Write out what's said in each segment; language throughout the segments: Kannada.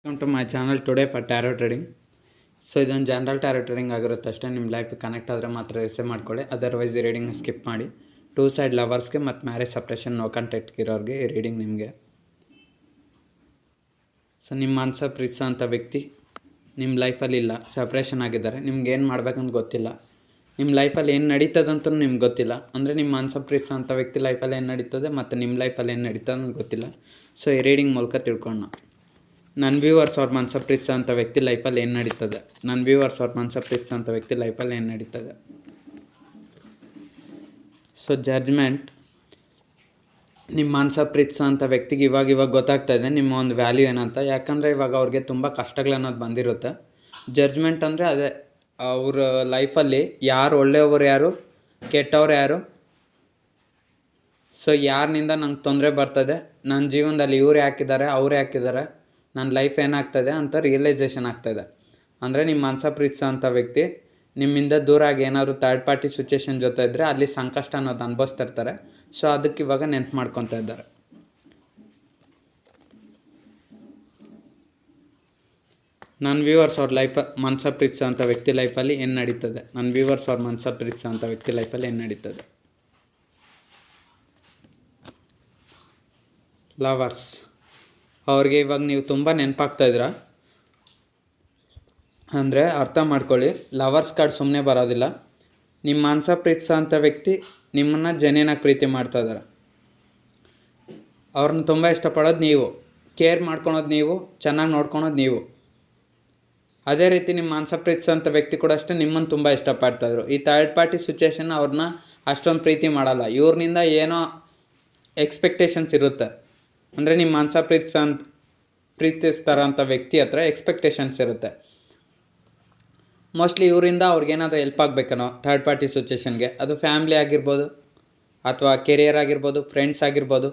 Welcome to my channel today for tarot trading. So ಇದೊಂದು ಜನರಲ್ ಟ್ಯಾರೋ ಟ್ರೇಡಿಂಗ್ ಆಗಿರುತ್ತೆ ಅಷ್ಟೇ. ನಿಮ್ಮ ಲೈಫ್ ಕನೆಕ್ಟ್ ಆದರೆ ಮಾತ್ರ ರಿಸೀವ್ ಮಾಡ್ಕೊಳ್ಳಿ, ಅದರ್ವೈಸ್ ಈ ರೀಡಿಂಗ್ ಸ್ಕಿಪ್ ಮಾಡಿ. 2 ಸೈಡ್ ಲವರ್ಸ್ಗೆ ಮತ್ತು ಮ್ಯಾರೇಜ್ ಸಪ್ರೇಷನ್ ನೋ ಕಾಂಟ್ಯಾಕ್ಟ್ ಇರೋರಿಗೆ ಈ ರೀಡಿಂಗ್ ನಿಮಗೆ. ಸೊ ನಿಮ್ಮ ಮನಸ್ಸು ಪ್ರೀತಿಸೋ ಅಂಥ ವ್ಯಕ್ತಿ ನಿಮ್ಮ ಲೈಫಲ್ಲಿ ಇಲ್ಲ, ಸಪ್ರೇಷನ್ ಆಗಿದ್ದಾರೆ. ನಿಮ್ಗೆ ಏನು ಮಾಡ್ಬೇಕಂತ ಗೊತ್ತಿಲ್ಲ, ನಿಮ್ಮ ಲೈಫಲ್ಲಿ ಏನು ನಡೀತದಂತೂ ನಿಮ್ಗೆ ಗೊತ್ತಿಲ್ಲ. ಅಂದರೆ ನಿಮ್ಮ ಮನಸ್ಸು ಪ್ರೀತಿಸೋ ಅಂಥ ವ್ಯಕ್ತಿ ಲೈಫಲ್ಲಿ ಏನು ನಡೀತದೆ ಮತ್ತು ನಿಮ್ಮ ಲೈಫಲ್ಲಿ ಏನು ನಡೀತದೆ ಅಂತ ಗೊತ್ತಿಲ್ಲ. ಸೊ ಈ ರೀಡಿಂಗ್ ಮೂಲಕ ತಿಳ್ಕೊಳ್ಳೋಣ. ನನ್ನ ವ್ಯೂವರ್ಸ್ ಅವ್ರ ಮನಸ್ಸು ಪ್ರೀತಿಸೋ ಅಂಥ ವ್ಯಕ್ತಿ ಲೈಫಲ್ಲಿ ಏನು ನಡೀತದೆ. ನನ್ನ ವ್ಯೂವರ್ಸ್ ಅವ್ರ ಮನಸ್ಸು ಪ್ರೀತಿಸೋ ಅಂಥ ವ್ಯಕ್ತಿ ಲೈಫಲ್ಲಿ ಏನು ನಡೀತದೆ. So judgement. ನಿಮ್ಮ ಮನಸ್ಸು ಪ್ರೀತಿಸೋ ಅಂಥ ವ್ಯಕ್ತಿಗೆ ಇವಾಗ ಗೊತ್ತಾಗ್ತಾ ಇದೆ ನಿಮ್ಮ ಒಂದು ವ್ಯಾಲ್ಯೂ ಏನಂತ. ಯಾಕಂದರೆ ಇವಾಗ ಅವ್ರಿಗೆ ತುಂಬ ಕಷ್ಟಗಳನ್ನೋದು ಬಂದಿರುತ್ತೆ. ಜಡ್ಜ್ಮೆಂಟ್ ಅಂದರೆ ಅದೇ, ಅವ್ರ ಲೈಫಲ್ಲಿ ಯಾರು ಒಳ್ಳೆಯವರು, ಯಾರು ಕೆಟ್ಟವ್ರು, ಯಾರು. ಸೊ ಯಾರಿನಿಂದ ನಂಗೆ ತೊಂದರೆ ಬರ್ತದೆ, ನನ್ನ ಜೀವನದಲ್ಲಿ ಇವ್ರು ಯಾಕಿದ್ದಾರೆ, ಅವ್ರು ಯಾಕಿದ್ದಾರೆ, ನನ್ನ ಲೈಫ್ ಏನಾಗ್ತದೆ ಅಂತ ರಿಯಲೈಸೇಷನ್ ಆಗ್ತಾಯಿದೆ. ಅಂದರೆ ನಿಮ್ಮ ಮನಸ್ಸು ಪ್ರೀತಿಸೋ ಅಂಥ ವ್ಯಕ್ತಿ ನಿಮ್ಮಿಂದ ದೂರ ಆಗಿ ಏನಾದ್ರು ಥರ್ಡ್ ಪಾರ್ಟಿ ಸಿಚುವೇಶನ್ ಜೊತೆ ಇದ್ದರೆ ಅಲ್ಲಿ ಸಂಕಷ್ಟ ಅನ್ನೋದು ಅನುಭವಿಸ್ತಿರ್ತಾರೆ. ಸೊ ಅದಕ್ಕೆ ಇವಾಗ ನೆನ್ಪು ಮಾಡ್ಕೊತಾ ಇದ್ದಾರೆ. ನನ್ನ ವ್ಯೂವರ್ಸ್ ಅವ್ರ ಮನಸ್ಸು ಪ್ರೀತಿಸೋ ಅಂಥ ವ್ಯಕ್ತಿ ಲೈಫಲ್ಲಿ ಏನು ನಡೀತದೆ. ನನ್ನ ವ್ಯೂವರ್ಸ್ ಅವ್ರ ಮನಸ್ಸು ಪ್ರೀತಿಸೋ ಅಂಥ ವ್ಯಕ್ತಿ ಲೈಫಲ್ಲಿ ಏನು ನಡೀತದೆ. ಲವರ್ಸ್ ಅವ್ರಿಗೆ ಇವಾಗ ನೀವು ತುಂಬ ನೆನಪಾಗ್ತಾಯಿದ್ದೀರಾ. ಅಂದರೆ ಅರ್ಥ ಮಾಡ್ಕೊಳ್ಳಿ, ಲವರ್ಸ್ ಕಾರ್ಡ್ ಸುಮ್ಮನೆ ಬರೋದಿಲ್ಲ. ನಿಮ್ಮ ಮನಸ್ಸು ಪ್ರೀತಿಸೋ ಅಂಥ ವ್ಯಕ್ತಿ ನಿಮ್ಮನ್ನು ಜೆನ್ಯೂನಾಗಿ ಪ್ರೀತಿ ಮಾಡ್ತಾಯಿದ್ದಾರೆ. ಅವ್ರನ್ನ ತುಂಬ ಇಷ್ಟಪಡೋದು ನೀವು, ಕೇರ್ ಮಾಡ್ಕೊಳೋದು ನೀವು, ಚೆನ್ನಾಗಿ ನೋಡ್ಕೊಳೋದು ನೀವು. ಅದೇ ರೀತಿ ನಿಮ್ಮ ಮನಸ್ಸು ಪ್ರೀತಿಸೋ ಅಂಥ ವ್ಯಕ್ತಿ ಕೂಡ ಅಷ್ಟೇ ನಿಮ್ಮನ್ನು ತುಂಬ ಇಷ್ಟಪಡ್ತಾಯಿದ್ರು. ಈ ಥರ್ಡ್ ಪಾರ್ಟಿ ಸಿಚುವೇಶನ್ ಅವ್ರನ್ನ ಅಷ್ಟೊಂದು ಪ್ರೀತಿ ಮಾಡಲ್ಲ. ಇವ್ರನಿಂದ ಏನೋ ಎಕ್ಸ್ಪೆಕ್ಟೇಷನ್ಸ್ ಇರುತ್ತೆ. ಅಂದರೆ ನಿಮ್ಮ ಮನಸ್ಸು ಪ್ರೀತಿಸ್ತಾರಂಥ ವ್ಯಕ್ತಿ ಹತ್ರ ಎಕ್ಸ್ಪೆಕ್ಟೇಷನ್ಸ್ ಇರುತ್ತೆ. ಮೋಸ್ಟ್ಲಿ ಇವರಿಂದ ಅವ್ರಿಗೇನಾದರೂ ಹೆಲ್ಪ್ ಆಗಬೇಕನ್ನೋ ಥರ್ಡ್ ಪಾರ್ಟಿ ಸಿಚುವೇಶನ್ಗೆ. ಅದು ಫ್ಯಾಮ್ಲಿ ಆಗಿರ್ಬೋದು, ಅಥವಾ ಕೆರಿಯರ್ ಆಗಿರ್ಬೋದು, ಫ್ರೆಂಡ್ಸ್ ಆಗಿರ್ಬೋದು,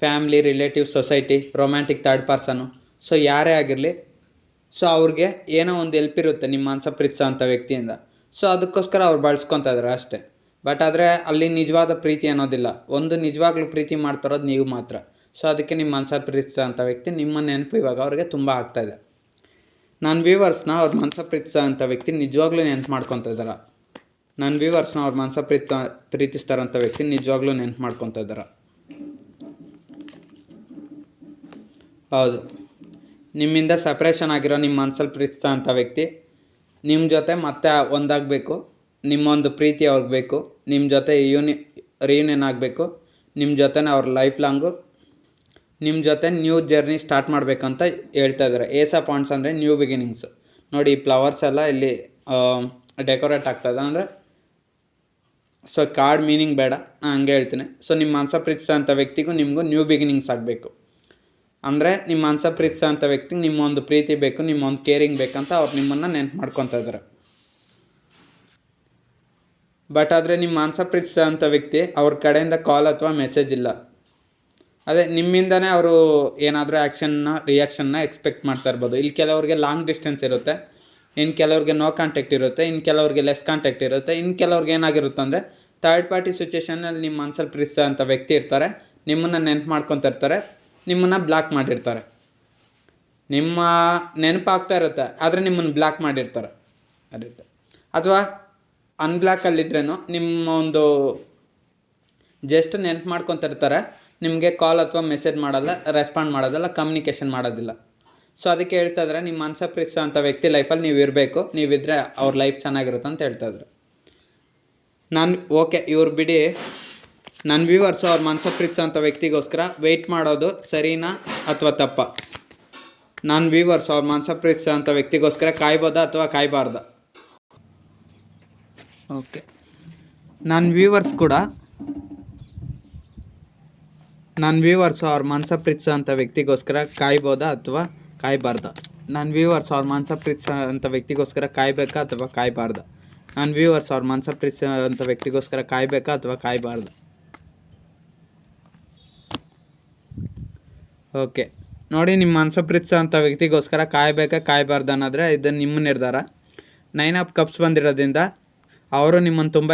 family, relative, society, romantic third person. So ಯಾರೇ ಆಗಿರಲಿ, ಸೊ ಅವ್ರಿಗೆ ಏನೋ ಒಂದು ಹೆಲ್ಪ್ ಇರುತ್ತೆ ನಿಮ್ಮ ಮನಸ್ಸು ಪ್ರೀತಿಸೋ ಅಂಥ ವ್ಯಕ್ತಿಯಿಂದ. ಸೊ ಅದಕ್ಕೋಸ್ಕರ ಅವ್ರು ಬಳಸ್ಕೊತಾ ಇದ್ದಾರೆ ಅಷ್ಟೇ. ಬಟ್ ಆದರೆ ಅಲ್ಲಿ ನಿಜವಾದ ಪ್ರೀತಿ ಅನ್ನೋದಿಲ್ಲ. ಒಂದು ನಿಜವಾಗ್ಲೂ ಪ್ರೀತಿ ಮಾಡ್ತಾರೋದು ನೀವು ಮಾತ್ರ. ಸೊ ಅದಕ್ಕೆ ನಿಮ್ಮ ಮನಸ್ಸು ಪ್ರೀತಿಸೋ ಅಂಥ ವ್ಯಕ್ತಿ ನಿಮ್ಮ ನೆನಪು ಇವಾಗ ಅವ್ರಿಗೆ ತುಂಬ ಆಗ್ತಾಯಿದೆ. ನನ್ನ ವ್ಯೂವರ್ಸ್ನ ಅವ್ರ ಮನಸ್ಸು ಪ್ರೀತಿಸೋ ಅಂಥ ವ್ಯಕ್ತಿ ನಿಜವಾಗ್ಲೂ ನೆನಪು ಮಾಡ್ಕೊತಾ ಇದ್ದಾರೆ. ನನ್ನ ವ್ಯೂವರ್ಸ್ನ ಅವ್ರ ಮನಸ್ಸು ಪ್ರೀತಿಸ್ತಾರಂಥ ವ್ಯಕ್ತಿ ನಿಜವಾಗ್ಲೂ ನೆನಪು ಮಾಡ್ಕೊತಾ ಇದ್ದಾರೆ. ಹೌದು, ನಿಮ್ಮಿಂದ ಸಪ್ರೇಷನ್ ಆಗಿರೋ ನಿಮ್ಮ ಮನಸ್ಸಲ್ಲಿ ಪ್ರೀತಿಸೋ ಅಂಥ ವ್ಯಕ್ತಿ ನಿಮ್ಮ ಜೊತೆ ಮತ್ತೆ ಒಂದಾಗಬೇಕು. ನಿಮ್ಮೊಂದು ಪ್ರೀತಿ ಅವ್ರಿಗೆ ಬೇಕು. ನಿಮ್ಮ ಜೊತೆ ರಿಯೂನಿಯನ್ ಆಗಬೇಕು. ನಿಮ್ಮ ಜೊತೆನೇ ಅವ್ರ ಲೈಫ್ ಲಾಂಗು ನಿಮ್ಮ ಜೊತೆ ನ್ಯೂ ಜರ್ನಿ ಸ್ಟಾರ್ಟ್ ಮಾಡಬೇಕಂತ ಹೇಳ್ತಾ ಇದ್ದಾರೆ. ಏಸ್ ಆಫ್ ವಾಂಡ್ಸ್ ಅಂದರೆ ನ್ಯೂ ಬಿಗಿನಿಂಗ್ಸು. ನೋಡಿ, ಈ ಫ್ಲವರ್ಸ್ ಎಲ್ಲ ಇಲ್ಲಿ ಡೆಕೋರೇಟ್ ಆಗ್ತಾಯಿದೆ. ಅಂದರೆ ಸೊ ಕಾರ್ಡ್ ಮೀನಿಂಗ್ ಬೇಡ, ಹಂಗೆ ಹೇಳ್ತೀನಿ. ಸೊ ನಿಮ್ಮ ಮನಸ್ಸು ಪ್ರೀತಿಸೋ ಅಂಥ ವ್ಯಕ್ತಿಗೂ ನಿಮಗೂ ನ್ಯೂ ಬಿಗಿನಿಂಗ್ಸ್ ಆಗಬೇಕು. ಅಂದರೆ ನಿಮ್ಮ ಮನಸ್ಸು ಪ್ರೀತಿಸೋ ಅಂಥ ವ್ಯಕ್ತಿಗೆ ನಿಮ್ಮೊಂದು ಪ್ರೀತಿ ಬೇಕು, ನಿಮ್ಮೊಂದು ಕೇರಿಂಗ್ ಬೇಕಂತ ಅವ್ರು ನಿಮ್ಮನ್ನು ನೆನಪು ಮಾಡ್ಕೊತಾ ಇದ್ದಾರೆ. ಬಟ್ ಆದರೆ ನಿಮ್ಮ ಮನಸ್ಸು ಪ್ರೀತಿಸೋ ಅಂಥ ವ್ಯಕ್ತಿ ಅವ್ರ ಕಡೆಯಿಂದ ಕಾಲ್ ಅಥವಾ ಮೆಸೇಜ್ ಇಲ್ಲ. ಅದೇ ನಿಮ್ಮಿಂದನೇ ಅವರು ಏನಾದರೂ ರಿಯಾಕ್ಷನ್ನ ಎಕ್ಸ್ಪೆಕ್ಟ್ ಮಾಡ್ತಾ ಇರ್ಬೋದು. ಇಲ್ಲಿ ಕೆಲವ್ರಿಗೆ ಲಾಂಗ್ ಡಿಸ್ಟೆನ್ಸ್ ಇರುತ್ತೆ, ಇನ್ನು ಕೆಲವ್ರಿಗೆ ನೋ ಕಾಂಟ್ಯಾಕ್ಟ್ ಇರುತ್ತೆ, ಇನ್ನು ಕೆಲವ್ರಿಗೆ ಲೆಸ್ ಕಾಂಟ್ಯಾಕ್ಟ್ ಇರುತ್ತೆ, ಇನ್ನು ಕೆಲವ್ರಿಗೆ ಏನಾಗಿರುತ್ತೆ ಅಂದರೆ ಥರ್ಡ್ ಪಾರ್ಟಿ ಸಿಚುವೇಷನಲ್ಲಿ ನಿಮ್ಮ ಮನಸ್ಸಲ್ಲಿ ಪ್ರೀತಿಸೋ ಅಂಥ ವ್ಯಕ್ತಿ ಇರ್ತಾರೆ, ನಿಮ್ಮನ್ನು ನೆನಪು ಮಾಡ್ಕೊತಾ ಇರ್ತಾರೆ, ನಿಮ್ಮನ್ನು ಬ್ಲಾಕ್ ಮಾಡಿರ್ತಾರೆ. ನಿಮ್ಮ ನೆನಪಾಗ್ತಾ ಇರುತ್ತೆ, ಆದರೆ ನಿಮ್ಮನ್ನು ಬ್ಲಾಕ್ ಮಾಡಿರ್ತಾರೆ ಅದಿರುತ್ತೆ. ಅಥವಾ ಅನ್ಬ್ಲಾಕಲ್ಲಿದ್ರೇನು ನಿಮ್ಮ ಒಂದು ಜಸ್ಟ್ ನೆನಪು ಮಾಡ್ಕೊತಾ ಇರ್ತಾರೆ, ನಿಮಗೆ ಕಾಲ್ ಅಥವಾ ಮೆಸೇಜ್ ಮಾಡಲ್ಲ, ರೆಸ್ಪಾಂಡ್ ಮಾಡೋದಲ್ಲ, ಕಮ್ಯುನಿಕೇಷನ್ ಮಾಡೋದಿಲ್ಲ. ಸೊ ಅದಕ್ಕೆ ಹೇಳ್ತಾ ಇದ್ದಾರೆ ನಿಮ್ಮ ಮನಸ್ಸು ಪ್ರೀತಿಸೋ ಅಂಥ ವ್ಯಕ್ತಿ ಲೈಫಲ್ಲಿ ನೀವು ಇರಬೇಕು, ನೀವಿದ್ದರೆ ಅವ್ರ ಲೈಫ್ ಚೆನ್ನಾಗಿರುತ್ತೆ ಅಂತ ಹೇಳ್ತಾ ಇದ್ದಾರೆ. ಓಕೆ, ಇವ್ರು ಬಿಡಿ. ನನ್ನ ವ್ಯೂವರ್ಸು ಅವ್ರ ಮನಸ್ಸು ಪ್ರೀತಿಸೋ ಅಂಥ ವ್ಯಕ್ತಿಗೋಸ್ಕರ ವೆಯ್ಟ್ ಮಾಡೋದು ಸರಿನಾ ಅಥವಾ ತಪ್ಪ? ನನ್ನ ವ್ಯೂವರ್ಸ್ ಅವ್ರ ಮನಸ್ಸು ಪ್ರೀತಿಸೋ ಅಂಥ ವ್ಯಕ್ತಿಗೋಸ್ಕರ ಕಾಯ್ಬೋದಾ ಅಥವಾ ಕಾಯಬಾರ್ದ? ಓಕೆ, ನನ್ನ ವ್ಯೂವರ್ಸು ಅವ್ರ ಮನಸ್ಸು ಪ್ರೀತಿಸೋ ಅಂಥ ವ್ಯಕ್ತಿಗೋಸ್ಕರ ಕಾಯ್ಬೋದಾ ಅಥವಾ ಕಾಯಬಾರ್ದ? ನನ್ನ ವ್ಯೂವರ್ಸ್ ಅವ್ರ ಮನಸ್ಸು ಪ್ರೀತಿಸೋ ಅಂಥ ವ್ಯಕ್ತಿಗೋಸ್ಕರ ಕಾಯಬೇಕಾ ಅಥವಾ ಕಾಯಬಾರ್ದ? ನನ್ನ ವ್ಯೂವರ್ಸ್ ಅವ್ರ ಮನಸ್ಸು ಪ್ರೀತಿಸೋ ಅಂಥ ವ್ಯಕ್ತಿಗೋಸ್ಕರ ಕಾಯಬೇಕಾ ಅಥವಾ ಕಾಯಬಾರ್ದ? ಓಕೆ, ನೋಡಿ, ನಿಮ್ಮ ಮನಸ್ಸು ಪ್ರೀತಿಸೋ ಅಂಥ ವ್ಯಕ್ತಿಗೋಸ್ಕರ ಕಾಯಬೇಕಾ ಕಾಯಬಾರ್ದು ಅನ್ನೋದ್ರೆ ಇದು ನಿಮ್ಮ ನಿರ್ಧಾರ. 9 ಆಫ್ ಕಪ್ಸ್ ಬಂದಿರೋದ್ರಿಂದ ಅವರು ನಿಮ್ಮನ್ನು ತುಂಬ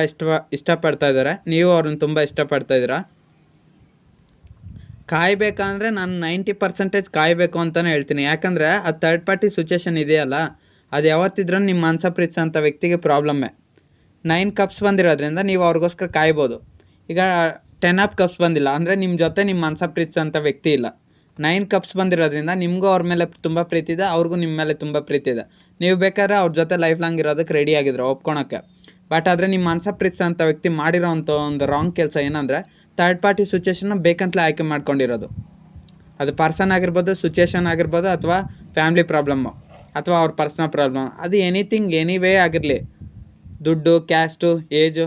ಇಷ್ಟಪಡ್ತಾ ಇದ್ದಾರೆ, ನೀವು ಅವ್ರನ್ನ ತುಂಬ ಇಷ್ಟಪಡ್ತಾ ಇದ್ದೀರಾ. ಕಾಯಬೇಕಂದ್ರೆ ನಾನು 90% ಕಾಯಬೇಕು ಅಂತಲೇ ಹೇಳ್ತೀನಿ. ಯಾಕಂದರೆ ಆ ಥರ್ಡ್ ಪಾರ್ಟಿ ಸಿಚುಯೇಷನ್ ಇದೆಯಲ್ಲ, ಅದು ಯಾವತ್ತಿದ್ರೂ ನಿಮ್ಮ ಮನಸ ಪ್ರೀತಿಸೋಂಥ ವ್ಯಕ್ತಿಗೆ ಪ್ರಾಬ್ಲಮ್ಮೇ. 9 ಕಪ್ಸ್ ಬಂದಿರೋದ್ರಿಂದ ನೀವು ಅವ್ರಿಗೋಸ್ಕರ ಕಾಯ್ಬೋದು. ಈಗ 10 ಆಫ್ ಕಪ್ಸ್ ಬಂದಿಲ್ಲ ಅಂದರೆ ನಿಮ್ಮ ಜೊತೆ ನಿಮ್ಮ ಮನಸ ಪ್ರೀತಿಸೋಂಥ ವ್ಯಕ್ತಿ ಇಲ್ಲ. 9 ಕಪ್ಸ್ ಬಂದಿರೋದ್ರಿಂದ ನಿಮಗೂ ಅವ್ರ ಮೇಲೆ ತುಂಬ ಪ್ರೀತಿ ಇದೆ, ಅವ್ರಿಗೂ ನಿಮ್ಮ ಮೇಲೆ ತುಂಬ ಪ್ರೀತಿ ಇದೆ. ನೀವು ಬೇಕಾದ್ರೆ ಅವ್ರ ಜೊತೆ ಲೈಫ್ ಲಾಂಗ್ ಇರೋದಕ್ಕೆ ರೆಡಿ ಆಗಿದ್ರು ಒಪ್ಕೊಳಕ್ಕೆ. ಬಟ್ ಆದರೆ ನಿಮ್ಮ ಮನಸ ಪ್ರೀತಿಸೋಂಥ ವ್ಯಕ್ತಿ ಮಾಡಿರೋವಂಥ ಒಂದು ರಾಂಗ್ ಕೆಲಸ ಏನಂದರೆ ಥರ್ಡ್ ಪಾರ್ಟಿ ಸಿಚುಯೇಷನ್ನ ಬೇಕಂತಲೇ ಆಯ್ಕೆ ಮಾಡ್ಕೊಂಡಿರೋದು. ಅದು ಪರ್ಸನ್ ಆಗಿರ್ಬೋದು, ಸಿಚುಯೇಷನ್ ಆಗಿರ್ಬೋದು, ಅಥವಾ ಫ್ಯಾಮ್ಲಿ ಪ್ರಾಬ್ಲಮ್ಮು, ಅಥವಾ ಅವ್ರ ಪರ್ಸ್ನಲ್ ಪ್ರಾಬ್ಲಮ್, ಅದು ಎನಿಥಿಂಗ್ ಎನಿವೇ ಆಗಿರಲಿ, ದುಡ್ಡು, ಕ್ಯಾಸ್ಟು, ಏಜು,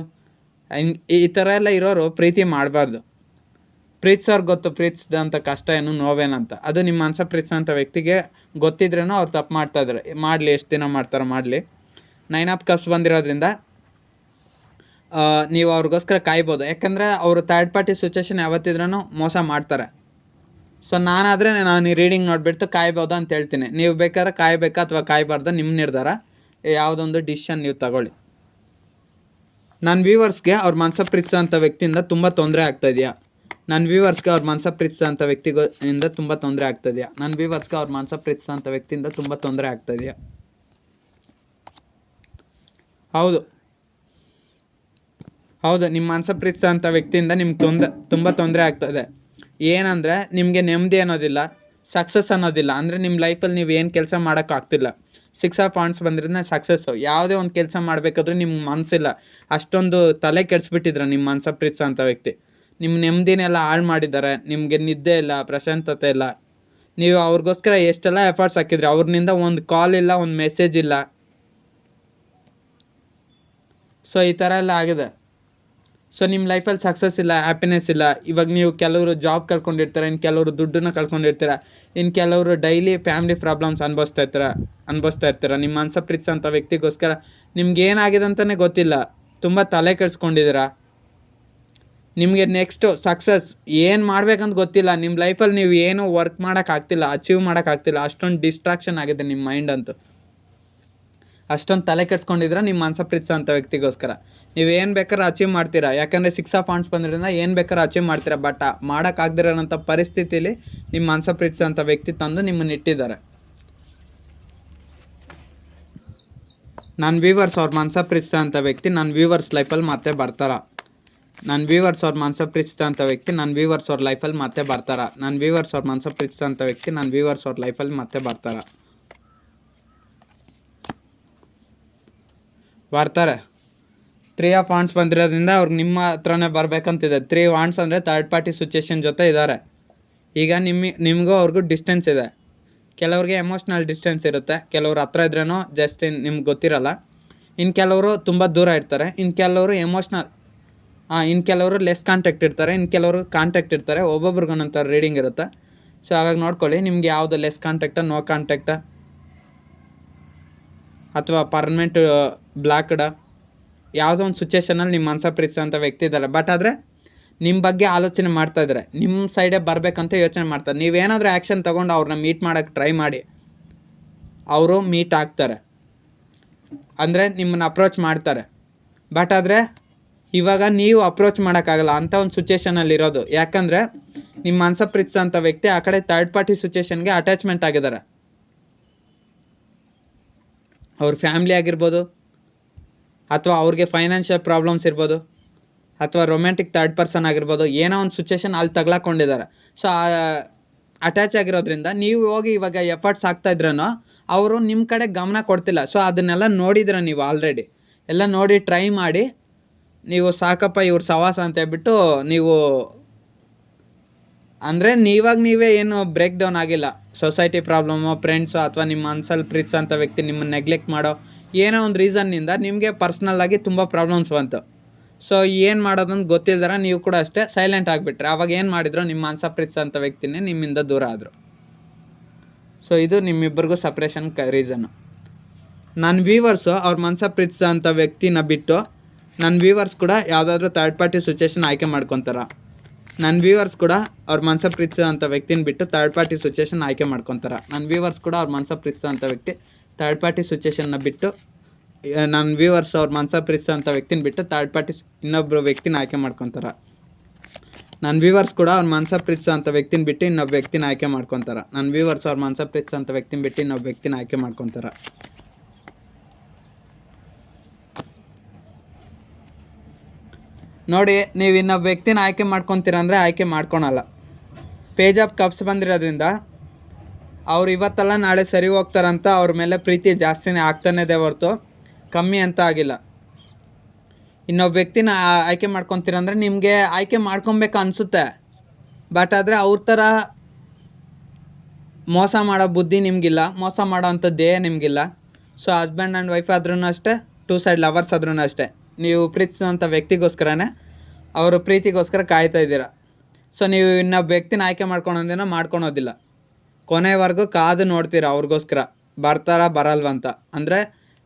ಈ ಥರ ಎಲ್ಲ ಇರೋರು ಪ್ರೀತಿ ಮಾಡಬಾರ್ದು. ಪ್ರೀತಿಸೋರ್ಗೆ ಗೊತ್ತು ಪ್ರೀತಿಸಿದಂಥ ಕಷ್ಟ ಏನು, ನೋವೇನಂತ. ಅದು ನಿಮ್ಮ ಮನಸ ಪ್ರೀತಿಸೋಂಥ ವ್ಯಕ್ತಿಗೆ ಗೊತ್ತಿದ್ರೂ ಅವ್ರು ತಪ್ಪು ಮಾಡ್ತಾಯಿದ್ದಾರೆ. ಮಾಡಲಿ, ಎಷ್ಟು ದಿನ ಮಾಡ್ತಾರೋ ಮಾಡಲಿ. 9 ಆಫ್ ಕಪ್ಸ್ ಬಂದಿರೋದ್ರಿಂದ ನೀವು ಅವ್ರಿಗೋಸ್ಕರ ಕಾಯ್ಬೋದು. ಯಾಕಂದರೆ ಅವರು ಥರ್ಡ್ ಪಾರ್ಟಿ ಸಿಚುಯೇಷನ್ ಯಾವತ್ತಿದ್ರೂ ಮೋಸ ಮಾಡ್ತಾರೆ. ಸೊ ನಾನು ಈ ರೀಡಿಂಗ್ ನೋಡಿಬಿಟ್ಟು ಕಾಯ್ಬೋದು ಅಂತ ಹೇಳ್ತೀನಿ. ನೀವು ಬೇಕಾದ್ರೆ ಕಾಯಬೇಕಾ ಅಥವಾ ಕಾಯಬಾರ್ದು ನಿಮ್ಮ ನಿರ್ಧಾರ. ಯಾವುದೊಂದು ಡಿಸಿಷನ್ ನೀವು ತಗೊಳ್ಳಿ. ನನ್ನ ವ್ಯೂವರ್ಸ್ಗೆ ಅವ್ರ ಮನಸ ಪ್ರೀತಿಸೋಂಥ ವ್ಯಕ್ತಿಯಿಂದ ತುಂಬ ತೊಂದರೆ ಆಗ್ತಾಯಿದೆಯಾ? ನನ್ನ ವ್ಯೂವರ್ಸ್ಗೆ ಅವ್ರ ಮನಸ ಪ್ರೀತಿಸೋಂಥ ವ್ಯಕ್ತಿಯಿಂದ ತುಂಬ ತೊಂದರೆ ಆಗ್ತಾಯಿದೆಯಾ? ನನ್ನ ವ್ಯೂವರ್ಸ್ಗೆ ಅವ್ರ ಮನಸ ಪ್ರೀತಿಸೋಂಥ ವ್ಯಕ್ತಿಯಿಂದ ತುಂಬ ತೊಂದರೆ ಆಗ್ತಾಯಿದೆಯಾ? ಹೌದು, ನಿಮ್ಮ ಮನಸ ಪ್ರೀತಿಸೋಂಥ ವ್ಯಕ್ತಿಯಿಂದ ನಿಮ್ಗೆ ತುಂಬ ತೊಂದರೆ ಆಗ್ತದೆ. ಏನಂದರೆ ನಿಮಗೆ ನೆಮ್ಮದಿ ಅನ್ನೋದಿಲ್ಲ, ಸಕ್ಸಸ್ ಅನ್ನೋದಿಲ್ಲ. ಅಂದರೆ ನಿಮ್ಮ ಲೈಫಲ್ಲಿ ನೀವು ಏನು ಕೆಲಸ ಮಾಡೋಕ್ಕಾಗ್ತಿಲ್ಲ. 6 ಆಫ್ ವಾಂಡ್ಸ್ ಬಂದ್ರಿಂದ ಸಕ್ಸಸ್ಸು. ಯಾವುದೇ ಒಂದು ಕೆಲಸ ಮಾಡಬೇಕಾದ್ರೂ ನಿಮ್ಗೆ ಮನಸ್ಸಿಲ್ಲ. ಅಷ್ಟೊಂದು ತಲೆ ಕೆಡಿಸ್ಬಿಟ್ಟಿದ್ರೆ ನಿಮ್ಮ ಮನಸ ಪ್ರೀತಿಸೋಂಥ ವ್ಯಕ್ತಿ. ನಿಮ್ಮ ನೆಮ್ಮದಿನೆಲ್ಲ ಹಾಳು ಮಾಡಿದ್ದಾರೆ. ನಿಮಗೆ ನಿದ್ದೆ ಇಲ್ಲ, ಪ್ರಶಾಂತತೆ ಇಲ್ಲ. ನೀವು ಅವ್ರಿಗೋಸ್ಕರ ಎಷ್ಟೆಲ್ಲ ಎಫರ್ಟ್ಸ್ ಹಾಕಿದ್ರಿ, ಅವ್ರನಿಂದ ಒಂದು ಕಾಲ್ ಇಲ್ಲ, ಒಂದು ಮೆಸೇಜ್ ಇಲ್ಲ. ಸೊ ಈ ಥರ ಎಲ್ಲ ಆಗಿದೆ. ಸೊ ನಿಮ್ಮ ಲೈಫಲ್ಲಿ ಸಕ್ಸಸ್ ಇಲ್ಲ, ಹ್ಯಾಪಿನೆಸ್ ಇಲ್ಲ. ಇವಾಗ ನೀವು ಕೆಲವರು ಜಾಬ್ ಕಳ್ಕೊಂಡಿರ್ತಾರೆ, ಇನ್ನು ಕೆಲವರು ದುಡ್ಡನ್ನ ಕಳ್ಕೊಂಡಿರ್ತೀರ, ಇನ್ನು ಕೆಲವರು ಡೈಲಿ ಫ್ಯಾಮಿಲಿ ಪ್ರಾಬ್ಲಮ್ಸ್ ಅನುಭವಿಸ್ತಾ ಇರ್ತೀರ. ನಿಮ್ಮ ಮನಸ ಪ್ರೀತಿಸೋಂಥ ವ್ಯಕ್ತಿಗೋಸ್ಕರ ನಿಮ್ಗೆ ಏನಾಗಿದೆ ಅಂತಲೇ ಗೊತ್ತಿಲ್ಲ, ತುಂಬ ತಲೆ ಕೆಡಿಸ್ಕೊಂಡಿದ್ದೀರಾ. ನಿಮಗೆ ನೆಕ್ಸ್ಟು ಸಕ್ಸಸ್ ಏನು ಮಾಡ್ಬೇಕಂತ ಗೊತ್ತಿಲ್ಲ. ನಿಮ್ಮ ಲೈಫಲ್ಲಿ ನೀವು ಏನೂ ವರ್ಕ್ ಮಾಡೋಕ್ಕಾಗ್ತಿಲ್ಲ, ಅಚೀವ್ ಮಾಡೋಕ್ಕಾಗ್ತಿಲ್ಲ. ಅಷ್ಟೊಂದು ಡಿಸ್ಟ್ರಾಕ್ಷನ್ ಆಗಿದೆ ನಿಮ್ಮ ಮೈಂಡ್ ಅಂತೂ. ಅಷ್ಟೊಂದು ತಲೆ ಕೆಡಿಸ್ಕೊಂಡಿದ್ರೆ ನಿಮ್ಮ ಮನಸ ಪ್ರೀತಿಸೋಂಥ ವ್ಯಕ್ತಿಗೋಸ್ಕರ ನೀವೇನು ಬೇಕಾದ್ರೆ ಅಚೀವ್ ಮಾಡ್ತೀರಾ. ಯಾಕಂದರೆ 6 ಆಫ್ ವಾಂಡ್ಸ್ ಬಂದಿರೋದ್ರಿಂದ ಏನು ಬೇಕಾದ್ರೆ ಅಚೀವ್ ಮಾಡ್ತೀರಾ. ಬಟ್ ಮಾಡೋಕ್ಕಾಗದಿರೋಂಥ ಪರಿಸ್ಥಿತಿಲಿ ನಿಮ್ಮ ಮನಸ ಪ್ರೀತಿಸೋಂಥ ವ್ಯಕ್ತಿ ತಂದು ನಿಮ್ಮನ್ನು ಇಟ್ಟಿದ್ದಾರೆ. ನನ್ನ ವ್ಯೂವರ್ಸ್ ಅವ್ರ ಮನಸ ಪ್ರೀತಿಸೋಂಥ ವ್ಯಕ್ತಿ ನನ್ನ ವ್ಯೂವರ್ಸ್ ಲೈಫಲ್ಲಿ ಮತ್ತೆ ಬರ್ತಾರ. ನನ್ನ ವ್ಯೂವರ್ಸ್ ಅವ್ರ ಮನಸ ಪ್ರೀತಿಸೋಂಥ ವ್ಯಕ್ತಿ ನನ್ನ ವ್ಯೂವರ್ಸ್ ಅವ್ರ ಲೈಫಲ್ಲಿ ಮತ್ತೆ ಬರ್ತಾರ. ನನ್ನ ವ್ಯೂವರ್ಸ್ ಅವ್ರ ಮನಸ ಪ್ರೀತಿಸೋಂಥ ವ್ಯಕ್ತಿ ನನ್ನ ವ್ಯೂವರ್ಸ್ ಅವ್ರ ಲೈಫಲ್ಲಿ ಮತ್ತೆ ಬರ್ತಾರೆ. 3 ಆಫ್ ವಾಂಡ್ಸ್ ಬಂದಿರೋದ್ರಿಂದ ಅವ್ರಿಗೆ ನಿಮ್ಮ ಹತ್ರನೇ ಬರಬೇಕಂತಿದೆ. 3 ವಾಂಡ್ಸ್ ಅಂದರೆ ಥರ್ಡ್ ಪಾರ್ಟಿ ಸಿಚುಯೇಷನ್ ಜೊತೆ ಇದ್ದಾರೆ. ಈಗ ನಿಮಗೂ ಅವ್ರಿಗೂ ಡಿಸ್ಟೆನ್ಸ್ ಇದೆ. ಕೆಲವ್ರಿಗೆ ಎಮೋಷ್ನಲ್ ಡಿಸ್ಟೆನ್ಸ್ ಇರುತ್ತೆ, ಕೆಲವ್ರು ಹತ್ರ ಇದ್ರೂ ಜಸ್ಟ್ ನಿಮ್ಗೆ ಗೊತ್ತಿರಲ್ಲ. ಇನ್ನು ಕೆಲವರು ತುಂಬ ದೂರ ಇರ್ತಾರೆ, ಇನ್ನು ಕೆಲವರು ಲೆಸ್ ಕಾಂಟ್ಯಾಕ್ಟ್ ಇರ್ತಾರೆ, ಇನ್ನು ಕೆಲವರು ಕಾಂಟ್ಯಾಕ್ಟ್ ಇರ್ತಾರೆ. ಒಬ್ಬೊಬ್ರಿಗೆ ಒಂದೊಂದು ರೀಡಿಂಗ್ ಇರುತ್ತೆ. ಸೊ ಹಾಗಾಗಿ ನೋಡ್ಕೊಳ್ಳಿ, ನಿಮ್ಗೆ ಯಾವುದು ಲೆಸ್ ಕಾಂಟ್ಯಾಕ್ಟಾ, ನೋ ಕಾಂಟ್ಯಾಕ್ಟಾ, ಅಥವಾ ಪರ್ಮನೆಂಟ್ ಬ್ಲಾಕ್ಡ, ಯಾವುದೋ ಒಂದು ಸಿಚುಯೇಷನಲ್ಲಿ ನಿಮ್ಮ ಮನಸ ಪ್ರೀತಿಸೋಂಥ ವ್ಯಕ್ತಿ ಇದ್ದಾರೆ. ಬಟ್ ಆದರೆ ನಿಮ್ಮ ಬಗ್ಗೆ ಆಲೋಚನೆ ಮಾಡ್ತಾಯಿದ್ದಾರೆ, ನಿಮ್ಮ ಸೈಡೇ ಬರಬೇಕಂತ ಯೋಚನೆ ಮಾಡ್ತಾರೆ. ನೀವೇನಾದರೂ ಆ್ಯಕ್ಷನ್ ತೊಗೊಂಡು ಅವ್ರನ್ನ ಮೀಟ್ ಮಾಡೋಕ್ಕೆ ಟ್ರೈ ಮಾಡಿ, ಅವರು ಮೀಟ್ ಆಗ್ತಾರೆ, ಅಂದರೆ ನಿಮ್ಮನ್ನು ಅಪ್ರೋಚ್ ಮಾಡ್ತಾರೆ. ಬಟ್ ಆದರೆ ಇವಾಗ ನೀವು ಅಪ್ರೋಚ್ ಮಾಡೋಕ್ಕಾಗಲ್ಲ ಅಂಥ ಒಂದು ಸಿಚುಯೇಷನಲ್ಲಿರೋದು. ಯಾಕಂದರೆ ನಿಮ್ಮ ಮನಸ ಪ್ರೀತಿಸೋಂಥ ವ್ಯಕ್ತಿ ಆ ಕಡೆ ಥರ್ಡ್ ಪಾರ್ಟಿ ಸಿಚುಯೇಷನ್ಗೆ ಅಟ್ಯಾಚ್ಮೆಂಟ್ ಆಗಿದ್ದಾರೆ. ಅವ್ರ ಫ್ಯಾಮ್ಲಿ ಆಗಿರ್ಬೋದು, ಅಥವಾ ಅವ್ರಿಗೆ ಫೈನಾನ್ಷಿಯಲ್ ಪ್ರಾಬ್ಲಮ್ಸ್ ಇರ್ಬೋದು, ಅಥವಾ ರೊಮ್ಯಾಂಟಿಕ್ ಥರ್ಡ್ ಪರ್ಸನ್ ಆಗಿರ್ಬೋದು, ಏನೋ ಒಂದು ಸಿಚುಯೇಷನ್ ಅಲ್ಲಿ ತಗ್ಲಾಕೊಂಡಿದ್ದಾರೆ. ಸೊ ಅಟ್ಯಾಚ್ ಆಗಿರೋದ್ರಿಂದ ನೀವು ಹೋಗಿ ಇವಾಗ ಎಫರ್ಟ್ಸ್ ಹಾಕ್ತಾಯಿದ್ರೂ ಅವರು ನಿಮ್ಮ ಕಡೆ ಗಮನ ಕೊಡ್ತಿಲ್ಲ. ಸೊ ಅದನ್ನೆಲ್ಲ ನೋಡಿದ್ರೆ ನೀವು ಆಲ್ರೆಡಿ ಎಲ್ಲ ನೋಡಿ ಟ್ರೈ ಮಾಡಿ ನೀವು ಸಾಕಪ್ಪ ಇವ್ರ ಸವಾಸ ಅಂತ ಹೇಳ್ಬಿಟ್ಟು ನೀವು, ಅಂದರೆ ನೀವೇ ಏನು ಬ್ರೇಕ್ ಡೌನ್ ಆಗಿಲ್ಲ. ಸೊಸೈಟಿ ಪ್ರಾಬ್ಲಮ್ಮು, ಫ್ರೆಂಡ್ಸು, ಅಥವಾ ನಿಮ್ಮ ಮನಸ್ಸಲ್ಲಿ ಪ್ರೀತಿಸೋಂಥ ವ್ಯಕ್ತಿ ನಿಮ್ಮನ್ನು ನೆಗ್ಲೆಕ್ಟ್ ಮಾಡೋ ಏನೋ ಒಂದು ರೀಸನ್ನಿಂದ ನಿಮಗೆ ಪರ್ಸ್ನಲ್ಲಾಗಿ ತುಂಬ ಪ್ರಾಬ್ಲಮ್ಸ್ ಬಂತು. ಸೊ ಏನು ಮಾಡೋದಂತ ಗೊತ್ತಿಲ್ದಾರ ನೀವು ಕೂಡ ಅಷ್ಟೇ ಸೈಲೆಂಟ್ ಆಗಿಬಿಟ್ರೆ. ಆವಾಗ ಏನು ಮಾಡಿದ್ರು, ನಿಮ್ಮ ಮನಸ ಪ್ರೀತಿಸೋಂಥ ವ್ಯಕ್ತಿನೇ ನಿಮ್ಮಿಂದ ದೂರ ಆದರು. ಸೊ ಇದು ನಿಮ್ಮಿಬ್ಬರಿಗೂ ಸಪ್ರೇಷನ್ ರೀಸನ್ನು. ನನ್ನ ವ್ಯೂವರ್ಸು ಅವ್ರ ಮನಸ ಪ್ರೀತಿಸೋಂಥ ವ್ಯಕ್ತಿನ ಬಿಟ್ಟು ನನ್ನ ವ್ಯೂವರ್ಸ್ ಕೂಡ ಯಾವುದಾದ್ರೂ ಥರ್ಡ್ ಪಾರ್ಟಿ ಸಿಚುಯೇಷನ್ ಆಯ್ಕೆ ಮಾಡ್ಕೊತಾರೆ. ನನ್ನ ವ್ಯೂವರ್ಸ್ ಕೂಡ ಅವ್ರ ಮನಸ ಪ್ರೀತಿಸೋಂಥ ವ್ಯಕ್ತಿನ ಬಿಟ್ಟು ಥರ್ಡ್ ಪಾರ್ಟಿ ಸಿಚುಯೇಷನ್ ಆಯ್ಕೆ ಮಾಡ್ಕೊತಾರೆ. ನನ್ನ ವ್ಯೂವರ್ಸ್ ಕೂಡ ಅವ್ರ ಮನಸ ಪ್ರೀತಿಸೋಂಥ ವ್ಯಕ್ತಿ ಥರ್ಡ್ ಪಾರ್ಟಿ ಸಿಚುಯೇಷನ್ನ ಬಿಟ್ಟು, ನನ್ನ ವ್ಯೂವರ್ಸ್ ಅವ್ರ ಮನಸ ಪ್ರೀತಿಸೋಂಥ ವ್ಯಕ್ತಿನ ಬಿಟ್ಟು ಥರ್ಡ್ ಪಾರ್ಟಿ ಇನ್ನೊಬ್ಬರು ವ್ಯಕ್ತಿನ ಆಯ್ಕೆ ಮಾಡ್ಕೊತಾರೆ. ನನ್ನ ವ್ಯೂವರ್ಸ್ ಕೂಡ ಅವ್ರ ಮನಸ ಪ್ರೀತಿಸೋ ಅಂಥ ವ್ಯಕ್ತಿನ ಬಿಟ್ಟು ಇನ್ನೊಬ್ಬ ವ್ಯಕ್ತಿನ ಆಯ್ಕೆ ಮಾಡ್ಕೊತಾರೆ. ನನ್ನ ವ್ಯೂವರ್ಸ್ ಅವ್ರ ಮನಸ ಪ್ರೀತಿಸೋ ಅಂಥ ವ್ಯಕ್ತಿನ ಬಿಟ್ಟು ಇನ್ನೊಬ್ಬ ವ್ಯಕ್ತಿನ ಆಯ್ಕೆ ಮಾಡ್ಕೊತಾರೆ. ನೋಡಿ, ನೀವು ಇನ್ನೊಬ್ಬ ವ್ಯಕ್ತಿನ ಆಯ್ಕೆ ಮಾಡ್ಕೊತೀರ ಅಂದರೆ ಆಯ್ಕೆ ಮಾಡ್ಕೊಳಲ್ಲ. ಪೇಜ್ ಆಫ್ ಕಪ್ಸ್ ಬಂದಿರೋದ್ರಿಂದ ಅವ್ರು ಇವತ್ತಲ್ಲ ನಾಳೆ ಸರಿ ಹೋಗ್ತಾರಂತ ಅವ್ರ ಮೇಲೆ ಪ್ರೀತಿ ಜಾಸ್ತಿನೇ ಆಗ್ತಾನೆ ಇದೆ ಹೊರತು ಕಮ್ಮಿ ಅಂತ ಆಗಿಲ್ಲ. ಇನ್ನೊಬ್ಬ ವ್ಯಕ್ತಿನ ಆಯ್ಕೆ ಮಾಡ್ಕೊತೀರ ಅಂದರೆ ನಿಮಗೆ ಆಯ್ಕೆ ಮಾಡ್ಕೊಬೇಕು ಅನಿಸುತ್ತೆ, ಬಟ್ ಆದರೆ ಅವ್ರ ಥರ ಮೋಸ ಮಾಡೋ ಬುದ್ಧಿ ನಿಮಗಿಲ್ಲ, ಮೋಸ ಮಾಡೋ ಅಂಥ ದೇಹ ನಿಮಗಿಲ್ಲ. ಸೊ ಹಸ್ಬೆಂಡ್ ಆ್ಯಂಡ್ ವೈಫ್ ಆದ್ರೂ ಅಷ್ಟೇ, ಟೂ ಸೈಡ್ ಲವರ್ಸ್ ಆದ್ರೂ ಅಷ್ಟೇ, ನೀವು ಪ್ರೀತಿಸೋಂಥ ವ್ಯಕ್ತಿಗೋಸ್ಕರನೇ ಅವರು ಪ್ರೀತಿಗೋಸ್ಕರ ಕಾಯ್ತಾ ಇದ್ದೀರ. ಸೊ ನೀವು ಇನ್ನೊಬ್ಬ ವ್ಯಕ್ತಿನ ಆಯ್ಕೆ ಮಾಡ್ಕೊಳೋದೇನೋ ಮಾಡ್ಕೊಳೋದಿಲ್ಲ, ಕೊನೆವರೆಗೂ ಕಾದು ನೋಡ್ತೀರ ಅವ್ರಿಗೋಸ್ಕರ ಬರ್ತಾರಾ ಬರಲ್ವಂತ. ಅಂದರೆ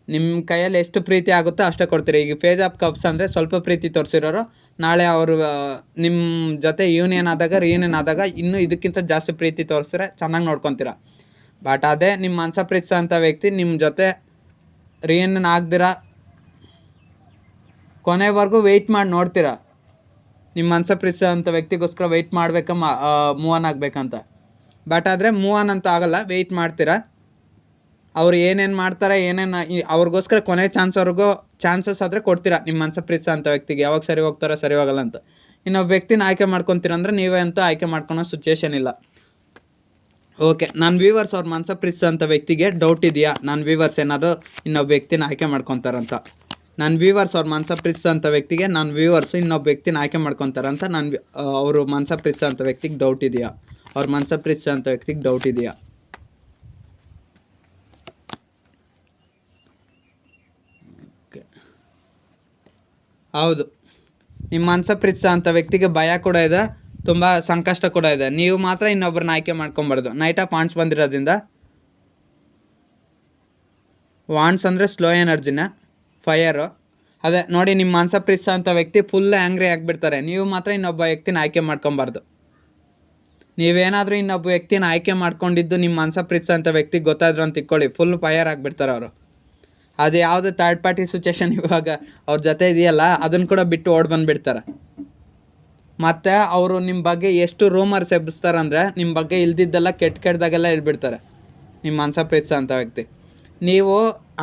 ನಿಮ್ಮ ಕೈಯಲ್ಲಿ ಎಷ್ಟು ಪ್ರೀತಿ ಆಗುತ್ತೋ ಅಷ್ಟೇ ಕೊಡ್ತೀರಿ. ಈಗ ಪೇಜ್ ಆಫ್ ಕಪ್ಸ್ ಅಂದರೆ ಸ್ವಲ್ಪ ಪ್ರೀತಿ ತೋರಿಸಿರೋರು ನಾಳೆ ಅವರು ನಿಮ್ಮ ಜೊತೆ ಯೂನಿಯನ್ ಆದಾಗ ರಿಯೂನಿಯನ್ ಆದಾಗ ಇನ್ನೂ ಇದಕ್ಕಿಂತ ಜಾಸ್ತಿ ಪ್ರೀತಿ ತೋರಿಸಿದ್ರೆ ಚೆನ್ನಾಗಿ ನೋಡ್ಕೊತೀರ. ಬಟ್ ಅದೇ ನಿಮ್ಮ ಮನಸ ಪ್ರೀತಿಸೋ ಅಂಥ ವ್ಯಕ್ತಿ ನಿಮ್ಮ ಜೊತೆ ರಿಯೂನಿಯನ್ ಆಗದಿರ ಕೊನೆವರೆಗೂ ವೆಯ್ಟ್ ಮಾಡಿ ನೋಡ್ತೀರ. ನಿಮ್ಮ ಮನಸ ಪ್ರೀತಿಸೋ ಅಂಥ ವ್ಯಕ್ತಿಗೋಸ್ಕರ ವೆಯ್ಟ್ ಮಾಡಬೇಕಾ ಮೂವ್ ಆನ್ ಆಗಬೇಕಂತ. ಬಟ್ ಆದರೆ ಮೂವ್ ಆನ್ ಅಂತ ಆಗಲ್ಲ, ವೆಯ್ಟ್ ಮಾಡ್ತೀರಾ. ಅವ್ರು ಏನೇನು ಮಾಡ್ತಾರೆ ಏನೇನು ಅವ್ರಿಗೋಸ್ಕರ ಕೊನೆ ಚಾನ್ಸಸ್ ಆದರೆ ಕೊಡ್ತೀರಾ ನಿಮ್ಮ ಮನಸ ಪ್ರೀತಿಸೋ ಅಂಥ ವ್ಯಕ್ತಿಗೆ. ಯಾವಾಗ ಸರಿ ಹೋಗ್ತಾರೋ ಸರಿ ಹೋಗಲ್ಲ ಅಂತ. ಇನ್ನೊಬ್ಬ ವ್ಯಕ್ತಿನ ಆಯ್ಕೆ ಮಾಡ್ಕೊತೀರ ಅಂದರೆ ನೀವೇ ಅಂತೂ ಆಯ್ಕೆ ಮಾಡ್ಕೊಳೋ ಸಿಚುವೇಶನ್ ಇಲ್ಲ. ಓಕೆ, ನನ್ನ ವ್ಯೂವರ್ಸ್ ಅವ್ರ ಮನಸ ಪ್ರೀತಿಸೋ ಅಂಥ ವ್ಯಕ್ತಿಗೆ ಡೌಟ್ ಇದೆಯಾ ನನ್ನ ವ್ಯೂವರ್ಸ್ ಏನಾದರೂ ಇನ್ನೊಬ್ಬ ವ್ಯಕ್ತಿನ ಆಯ್ಕೆ ಮಾಡ್ಕೊತಾರಂತ? ನನ್ನ ವ್ಯೂವರ್ಸ್ ಅವ್ರ ಮನಸ ಪ್ರೀತಿಸೋ ಅಂಥ ವ್ಯಕ್ತಿಗೆ ನನ್ನ ವ್ಯೂವರ್ಸು ಇನ್ನೊಬ್ಬ ವ್ಯಕ್ತಿನ ಆಯ್ಕೆ ಮಾಡ್ಕೊತಾರಂತ ಅವರು ಮನಸ ಪ್ರೀತಿಸೋ ಅಂಥ ವ್ಯಕ್ತಿಗೆ ಡೌಟ್ ಇದೆಯಾ? ಅವ್ರ ಮನಸ ಪ್ರೀತಿಸೋ ಅಂಥ ವ್ಯಕ್ತಿಗೆ ಡೌಟ್ ಇದೆಯಾ? ಓಕೆ, ಹೌದು, ನಿಮ್ಮ ಮನಸ ಪ್ರೀತಿಸೋ ಅಂಥ ವ್ಯಕ್ತಿಗೆ ಭಯ ಕೂಡ ಇದೆ, ತುಂಬ ಸಂಕಷ್ಟ ಕೂಡ ಇದೆ. ನೀವು ಮಾತ್ರ ಇನ್ನೊಬ್ಬರನ್ನ ಆಯ್ಕೆ ಮಾಡ್ಕೊಬಾರ್ದು. ನೈಟ್ ಆಫ್ ವಾಂಡ್ಸ್ ಬಂದಿರೋದ್ರಿಂದ, ವಾಂಡ್ಸ್ ಅಂದರೆ ಸ್ಲೋ ಎನರ್ಜಿನ, ಫೈರು. ಅದೇ ನೋಡಿ, ನಿಮ್ಮ ಮನಸ ಪ್ರೀತಿಸೋ ಅಂಥ ವ್ಯಕ್ತಿ ಫುಲ್ ಆ್ಯಂಗ್ರಿ ಆಗಿಬಿಡ್ತಾರೆ. ನೀವು ಮಾತ್ರ ಇನ್ನೊಬ್ಬ ವ್ಯಕ್ತಿನ ಆಯ್ಕೆ ಮಾಡ್ಕೊಬಾರ್ದು. ನೀವೇನಾದರೂ ಇನ್ನೊಬ್ಬ ವ್ಯಕ್ತಿನ ಆಯ್ಕೆ ಮಾಡ್ಕೊಂಡಿದ್ದು ನಿಮ್ಮ ಮನಸ ಪ್ರೀತಿಸೋ ಅಂಥ ವ್ಯಕ್ತಿಗೆ ಗೊತ್ತಾದ್ರು ಅಂತ ಇಟ್ಕೊಳ್ಳಿ, ಫುಲ್ ಫೈರ್ ಆಗಿಬಿಡ್ತಾರೆ ಅವರು. ಅದು ಯಾವುದು ಥರ್ಡ್ ಪಾರ್ಟಿ ಸಿಚುವೇಶನ್ ಇವಾಗ ಅವ್ರ ಜೊತೆ ಇದೆಯಲ್ಲ, ಅದನ್ನು ಕೂಡ ಬಿಟ್ಟು ಓಡಿ ಬಂದುಬಿಡ್ತಾರೆ. ಮತ್ತು ಅವರು ನಿಮ್ಮ ಬಗ್ಗೆ ಎಷ್ಟು ರೂಮರ್ಸ್ ಎಬ್ಬಿಸ್ತಾರಂದರೆ ನಿಮ್ಮ ಬಗ್ಗೆ ಇಲ್ದಿದ್ದೆಲ್ಲ ಕೆಟ್ಟದಾಗೆಲ್ಲ ಹೇಳ್ಬಿಡ್ತಾರೆ ನಿಮ್ಮ ಮನಸ ಪ್ರೀತಿಸೋ ಅಂಥ ವ್ಯಕ್ತಿ. ನೀವು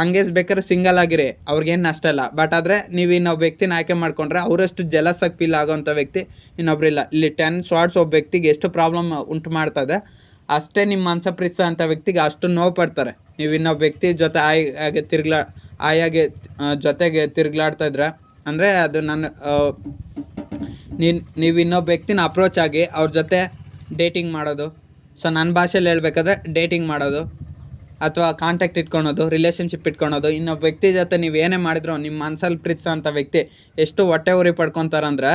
ಹಂಗೆ ಬೇಕಾದ್ರೆ ಸಿಂಗಲ್ ಆಗಿರಿ, ಅವ್ರಿಗೇನು ಅಷ್ಟ ಇಲ್ಲ. ಬಟ್ ಆದರೆ ನೀವು ಇನ್ನೊಬ್ಬ ವ್ಯಕ್ತಿನ ಆಯ್ಕೆ ಮಾಡ್ಕೊಂಡ್ರೆ ಅವರಷ್ಟು ಜಲಸಾಗಿ ಫೀಲ್ ಆಗೋವಂಥ ವ್ಯಕ್ತಿ ಇನ್ನೊಬ್ಬರಿಲ್ಲ. ಇಲ್ಲಿ 10 ಸ್ವಾಟ್ಸ್ ಒಬ್ಬ ವ್ಯಕ್ತಿಗೆ ಎಷ್ಟು ಪ್ರಾಬ್ಲಮ್ ಉಂಟು ಮಾಡ್ತದೆ, ಅಷ್ಟೇ ನಿಮ್ಮ ಮನಸ ಪ್ರೀತಿಸೋ ಅಂಥ ವ್ಯಕ್ತಿಗೆ ಅಷ್ಟು ನೋವು ಪಡ್ತಾರೆ. ನೀವು ಇನ್ನೊಬ್ಬ ವ್ಯಕ್ತಿ ಜೊತೆ ಆಯಾಗೆ ಜೊತೆಗೆ ತಿರುಗ್ಲಾಡ್ತಾ ಇದ್ರೆ ಅಂದರೆ ಅದು ನೀವು ಇನ್ನೊಬ್ಬ ವ್ಯಕ್ತಿನ ಅಪ್ರೋಚ್ ಆಗಿ ಅವ್ರ ಜೊತೆ ಡೇಟಿಂಗ್ ಮಾಡೋದು. ಸೊ ನನ್ನ ಭಾಷೆಯಲ್ಲಿ ಹೇಳ್ಬೇಕಾದ್ರೆ ಡೇಟಿಂಗ್ ಮಾಡೋದು ಅಥವಾ ಕಾಂಟ್ಯಾಕ್ಟ್ ಇಟ್ಕೊಳೋದು, ರಿಲೇಷನ್ಶಿಪ್ ಇಟ್ಕೊಳೋದು. ಇನ್ನೊಬ್ಬ ವ್ಯಕ್ತಿ ಜೊತೆ ನೀವು ಏನೇ ಮಾಡಿದ್ರು ನಿಮ್ಮ ಮನಸ್ಸಲ್ಲಿ ಪ್ರೀತಿಸೋ ಅಂಥ ವ್ಯಕ್ತಿ ಎಷ್ಟು ಹೊಟ್ಟೆ ಉರಿ ಪಡ್ಕೊತಾರಂದ್ರೆ,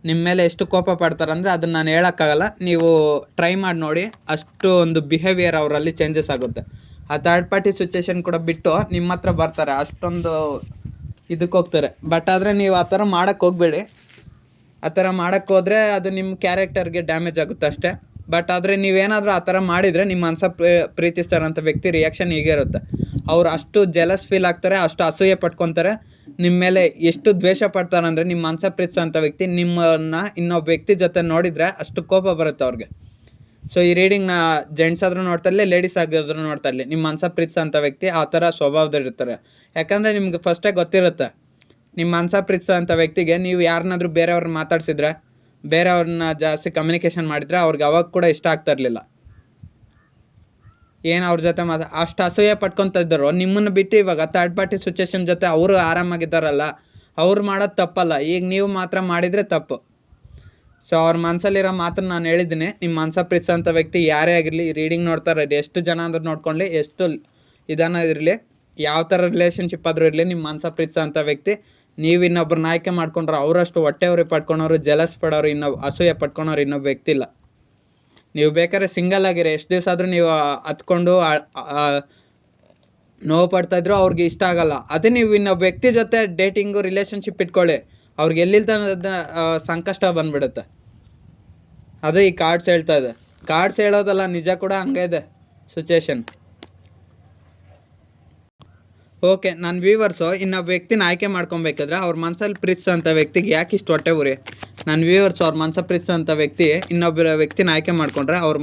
ನಿಮ್ಮ ಮೇಲೆ ಎಷ್ಟು ಕೋಪ ಪಡ್ತಾರಂದರೆ ಅದನ್ನು ನಾನು ಹೇಳೋಕ್ಕಾಗಲ್ಲ. ನೀವು ಟ್ರೈ ಮಾಡಿ ನೋಡಿ, ಅಷ್ಟು ಒಂದು ಬಿಹೇವಿಯರ್ ಅವರಲ್ಲಿ ಚೇಂಜಸ್ ಆಗುತ್ತೆ. ಆ ಥರ್ಡ್ ಪಾರ್ಟಿ ಸಿಚುವೇಶನ್ ಕೂಡ ಬಿಟ್ಟು ನಿಮ್ಮ ಹತ್ರ ಬರ್ತಾರೆ, ಅಷ್ಟೊಂದು ಇದಕ್ಕೆ ಹೋಗ್ತಾರೆ. ಬಟ್ ಆದರೆ ನೀವು ಆ ಥರ ಮಾಡೋಕ್ಕೆ ಹೋಗಬೇಡಿ. ಆ ಥರ ಮಾಡೋಕ್ಕೆ ಹೋದರೆ ಅದು ನಿಮ್ಮ ಕ್ಯಾರೆಕ್ಟರ್ಗೆ ಡ್ಯಾಮೇಜ್ ಆಗುತ್ತೆ ಅಷ್ಟೇ. ಬಟ್ ಆದರೆ ನೀವೇನಾದರೂ ಆ ಥರ ಮಾಡಿದರೆ ನಿಮ್ಮ ಮನಸ ಪ್ರೀತಿಸ್ತಾರಂಥ ವ್ಯಕ್ತಿ ರಿಯಾಕ್ಷನ್ ಹೀಗೆ ಇರುತ್ತೆ. ಅವ್ರು ಅಷ್ಟು ಜೆಲಸ್ ಫೀಲ್ ಆಗ್ತಾರೆ, ಅಷ್ಟು ಅಸೂಯೆ ಪಟ್ಕೊತಾರೆ, ನಿಮ್ಮ ಮೇಲೆ ಎಷ್ಟು ದ್ವೇಷ ಪಡ್ತಾರೆ ಅಂದರೆ ನಿಮ್ಮ ಮನಸ ಪ್ರೀತಿಸೋಂಥ ವ್ಯಕ್ತಿ ನಿಮ್ಮನ್ನು ಇನ್ನೊಬ್ಬ ವ್ಯಕ್ತಿ ಜೊತೆ ನೋಡಿದರೆ ಅಷ್ಟು ಕೋಪ ಬರುತ್ತೆ ಅವ್ರಿಗೆ. ಸೊ ಈ ರೀಡಿಂಗ್ನ ಜೆಂಟ್ಸ್ ಆದರೂ ನೋಡ್ತಾ ಇರಲಿ, ಲೇಡೀಸ್ ಆಗಿದ್ರು ನೋಡ್ತಾ ಇರಲಿ, ನಿಮ್ಮ ಮನಸ ಪ್ರೀತಿಸೋಂಥ ವ್ಯಕ್ತಿ ಆ ಥರ ಸ್ವಭಾವದಲ್ಲಿರ್ತಾರೆ. ಯಾಕಂದರೆ ನಿಮ್ಗೆ ಫಸ್ಟೇ ಗೊತ್ತಿರುತ್ತೆ ನಿಮ್ಮ ಮನಸ ಪ್ರೀತಿಸೋಂಥ ವ್ಯಕ್ತಿಗೆ ನೀವು ಯಾರನ್ನಾದ್ರೂ ಬೇರೆಯವ್ರನ್ನ ಮಾತಾಡ್ಸಿದ್ರೆ, ಬೇರೆಯವ್ರನ್ನ ಜಾಸ್ತಿ ಕಮ್ಯುನಿಕೇಷನ್ ಮಾಡಿದರೆ ಅವ್ರಿಗೆ ಅವಾಗ ಕೂಡ ಇಷ್ಟ ಆಗ್ತಾ ಇರಲಿಲ್ಲ. ಏನು ಅವ್ರ ಜೊತೆ ಅಷ್ಟು ಅಸೂಯೆ ಪಟ್ಕೊತ ಇದ್ದರು. ನಿಮ್ಮನ್ನು ಬಿಟ್ಟು ಇವಾಗ ಥರ್ಡ್ ಪಾರ್ಟಿ ಸಿಚುವೇಶನ್ ಜೊತೆ ಅವರು ಆರಾಮಾಗಿದ್ದಾರಲ್ಲ, ಅವ್ರು ಮಾಡೋದು ತಪ್ಪಲ್ಲ. ಈಗ ನೀವು ಮಾತ್ರ ಮಾಡಿದರೆ ತಪ್ಪು. ಸೊ ಅವ್ರ ಮನಸ್ಸಲ್ಲಿರೋ ಮಾತನ್ನು ನಾನು ಹೇಳಿದ್ದೀನಿ. ನಿಮ್ಮ ಮನಸ ಪ್ರೀತಿಸೋಂಥ ವ್ಯಕ್ತಿ ಯಾರೇ ಆಗಿರಲಿ, ರೀಡಿಂಗ್ ನೋಡ್ತಾರೆ ಎಷ್ಟು ಜನ ಅಂದ್ರೂ ನೋಡ್ಕೊಳ್ಳಿ, ಎಷ್ಟು ಇದನ್ನ ಇರಲಿ, ಯಾವ ಥರ ರಿಲೇಷನ್ಶಿಪ್ ಆದರೂ ಇರಲಿ, ನಿಮ್ಮ ಮನಸ ಪ್ರೀತಿಸೋಂಥ ವ್ಯಕ್ತಿ ನೀವು ಇನ್ನೊಬ್ಬರನ್ನ ಆಯ್ಕೆ ಮಾಡ್ಕೊಂಡ್ರೆ ಅವರಷ್ಟು ಹೊಟ್ಟೆ ಉರಿ ಪಡ್ಕೊಳೋರು, ಜಲಸ್ ಪಡೋರು, ಅಸೂಯೆ ಪಡ್ಕೊಳೋರು ಇನ್ನೊಬ್ಬ ವ್ಯಕ್ತಿ ಇಲ್ಲ. ನೀವು ಬೇಕಾದ್ರೆ ಸಿಂಗಲ್ ಆಗಿರಿ, ಎಷ್ಟು ದಿವಸ ಆದರೂ ನೀವು ಹತ್ಕೊಂಡು ನೋವು ಪಡ್ತಾಯಿದ್ರು ಅವ್ರಿಗೆ ಇಷ್ಟ ಆಗಲ್ಲ. ಅದೇ ನೀವು ಇನ್ನೊಬ್ಬ ವ್ಯಕ್ತಿ ಜೊತೆ ಡೇಟಿಂಗು ರಿಲೇಷನ್ಶಿಪ್ ಇಟ್ಕೊಳ್ಳಿ, ಅವ್ರಿಗೆ ಎಲ್ಲಿಲ್ದ ಸಂಕಷ್ಟ ಬಂದುಬಿಡುತ್ತೆ. ಅದು ಈ ಕಾರ್ಡ್ಸ್ ಹೇಳ್ತಾ ಇದೆ. ಕಾರ್ಡ್ಸ್ ಹೇಳೋದಲ್ಲ, ನಿಜ ಕೂಡ ಹಂಗೆ ಇದೆ ಸಿಚುವೇಶನ್. ಓಕೆ, ನನ್ನ ವ್ಯೂವರ್ಸು ಇನ್ನೊಬ್ಬ ವ್ಯಕ್ತಿನ ಆಯ್ಕೆ ಮಾಡ್ಕೊಬೇಕಾದ್ರೆ ಅವ್ರ ಮನಸ್ಸಲ್ಲಿ ಪ್ರೀತಿಸೋಂಥ ವ್ಯಕ್ತಿಗೆ ಯಾಕೆ ಇಷ್ಟು ಹೊಟ್ಟೆ ಉರಿ? ನನ್ನ ವ್ಯೂವರ್ಸ್ ಅವ್ರ ಮನಸ ಪ್ರೀತಿಸೋಂಥ ವ್ಯಕ್ತಿ ಇನ್ನೊಬ್ಬರ ವ್ಯಕ್ತಿನ ಆಯ್ಕೆ ಮಾಡಿಕೊಂಡ್ರೆ ಅವ್ರ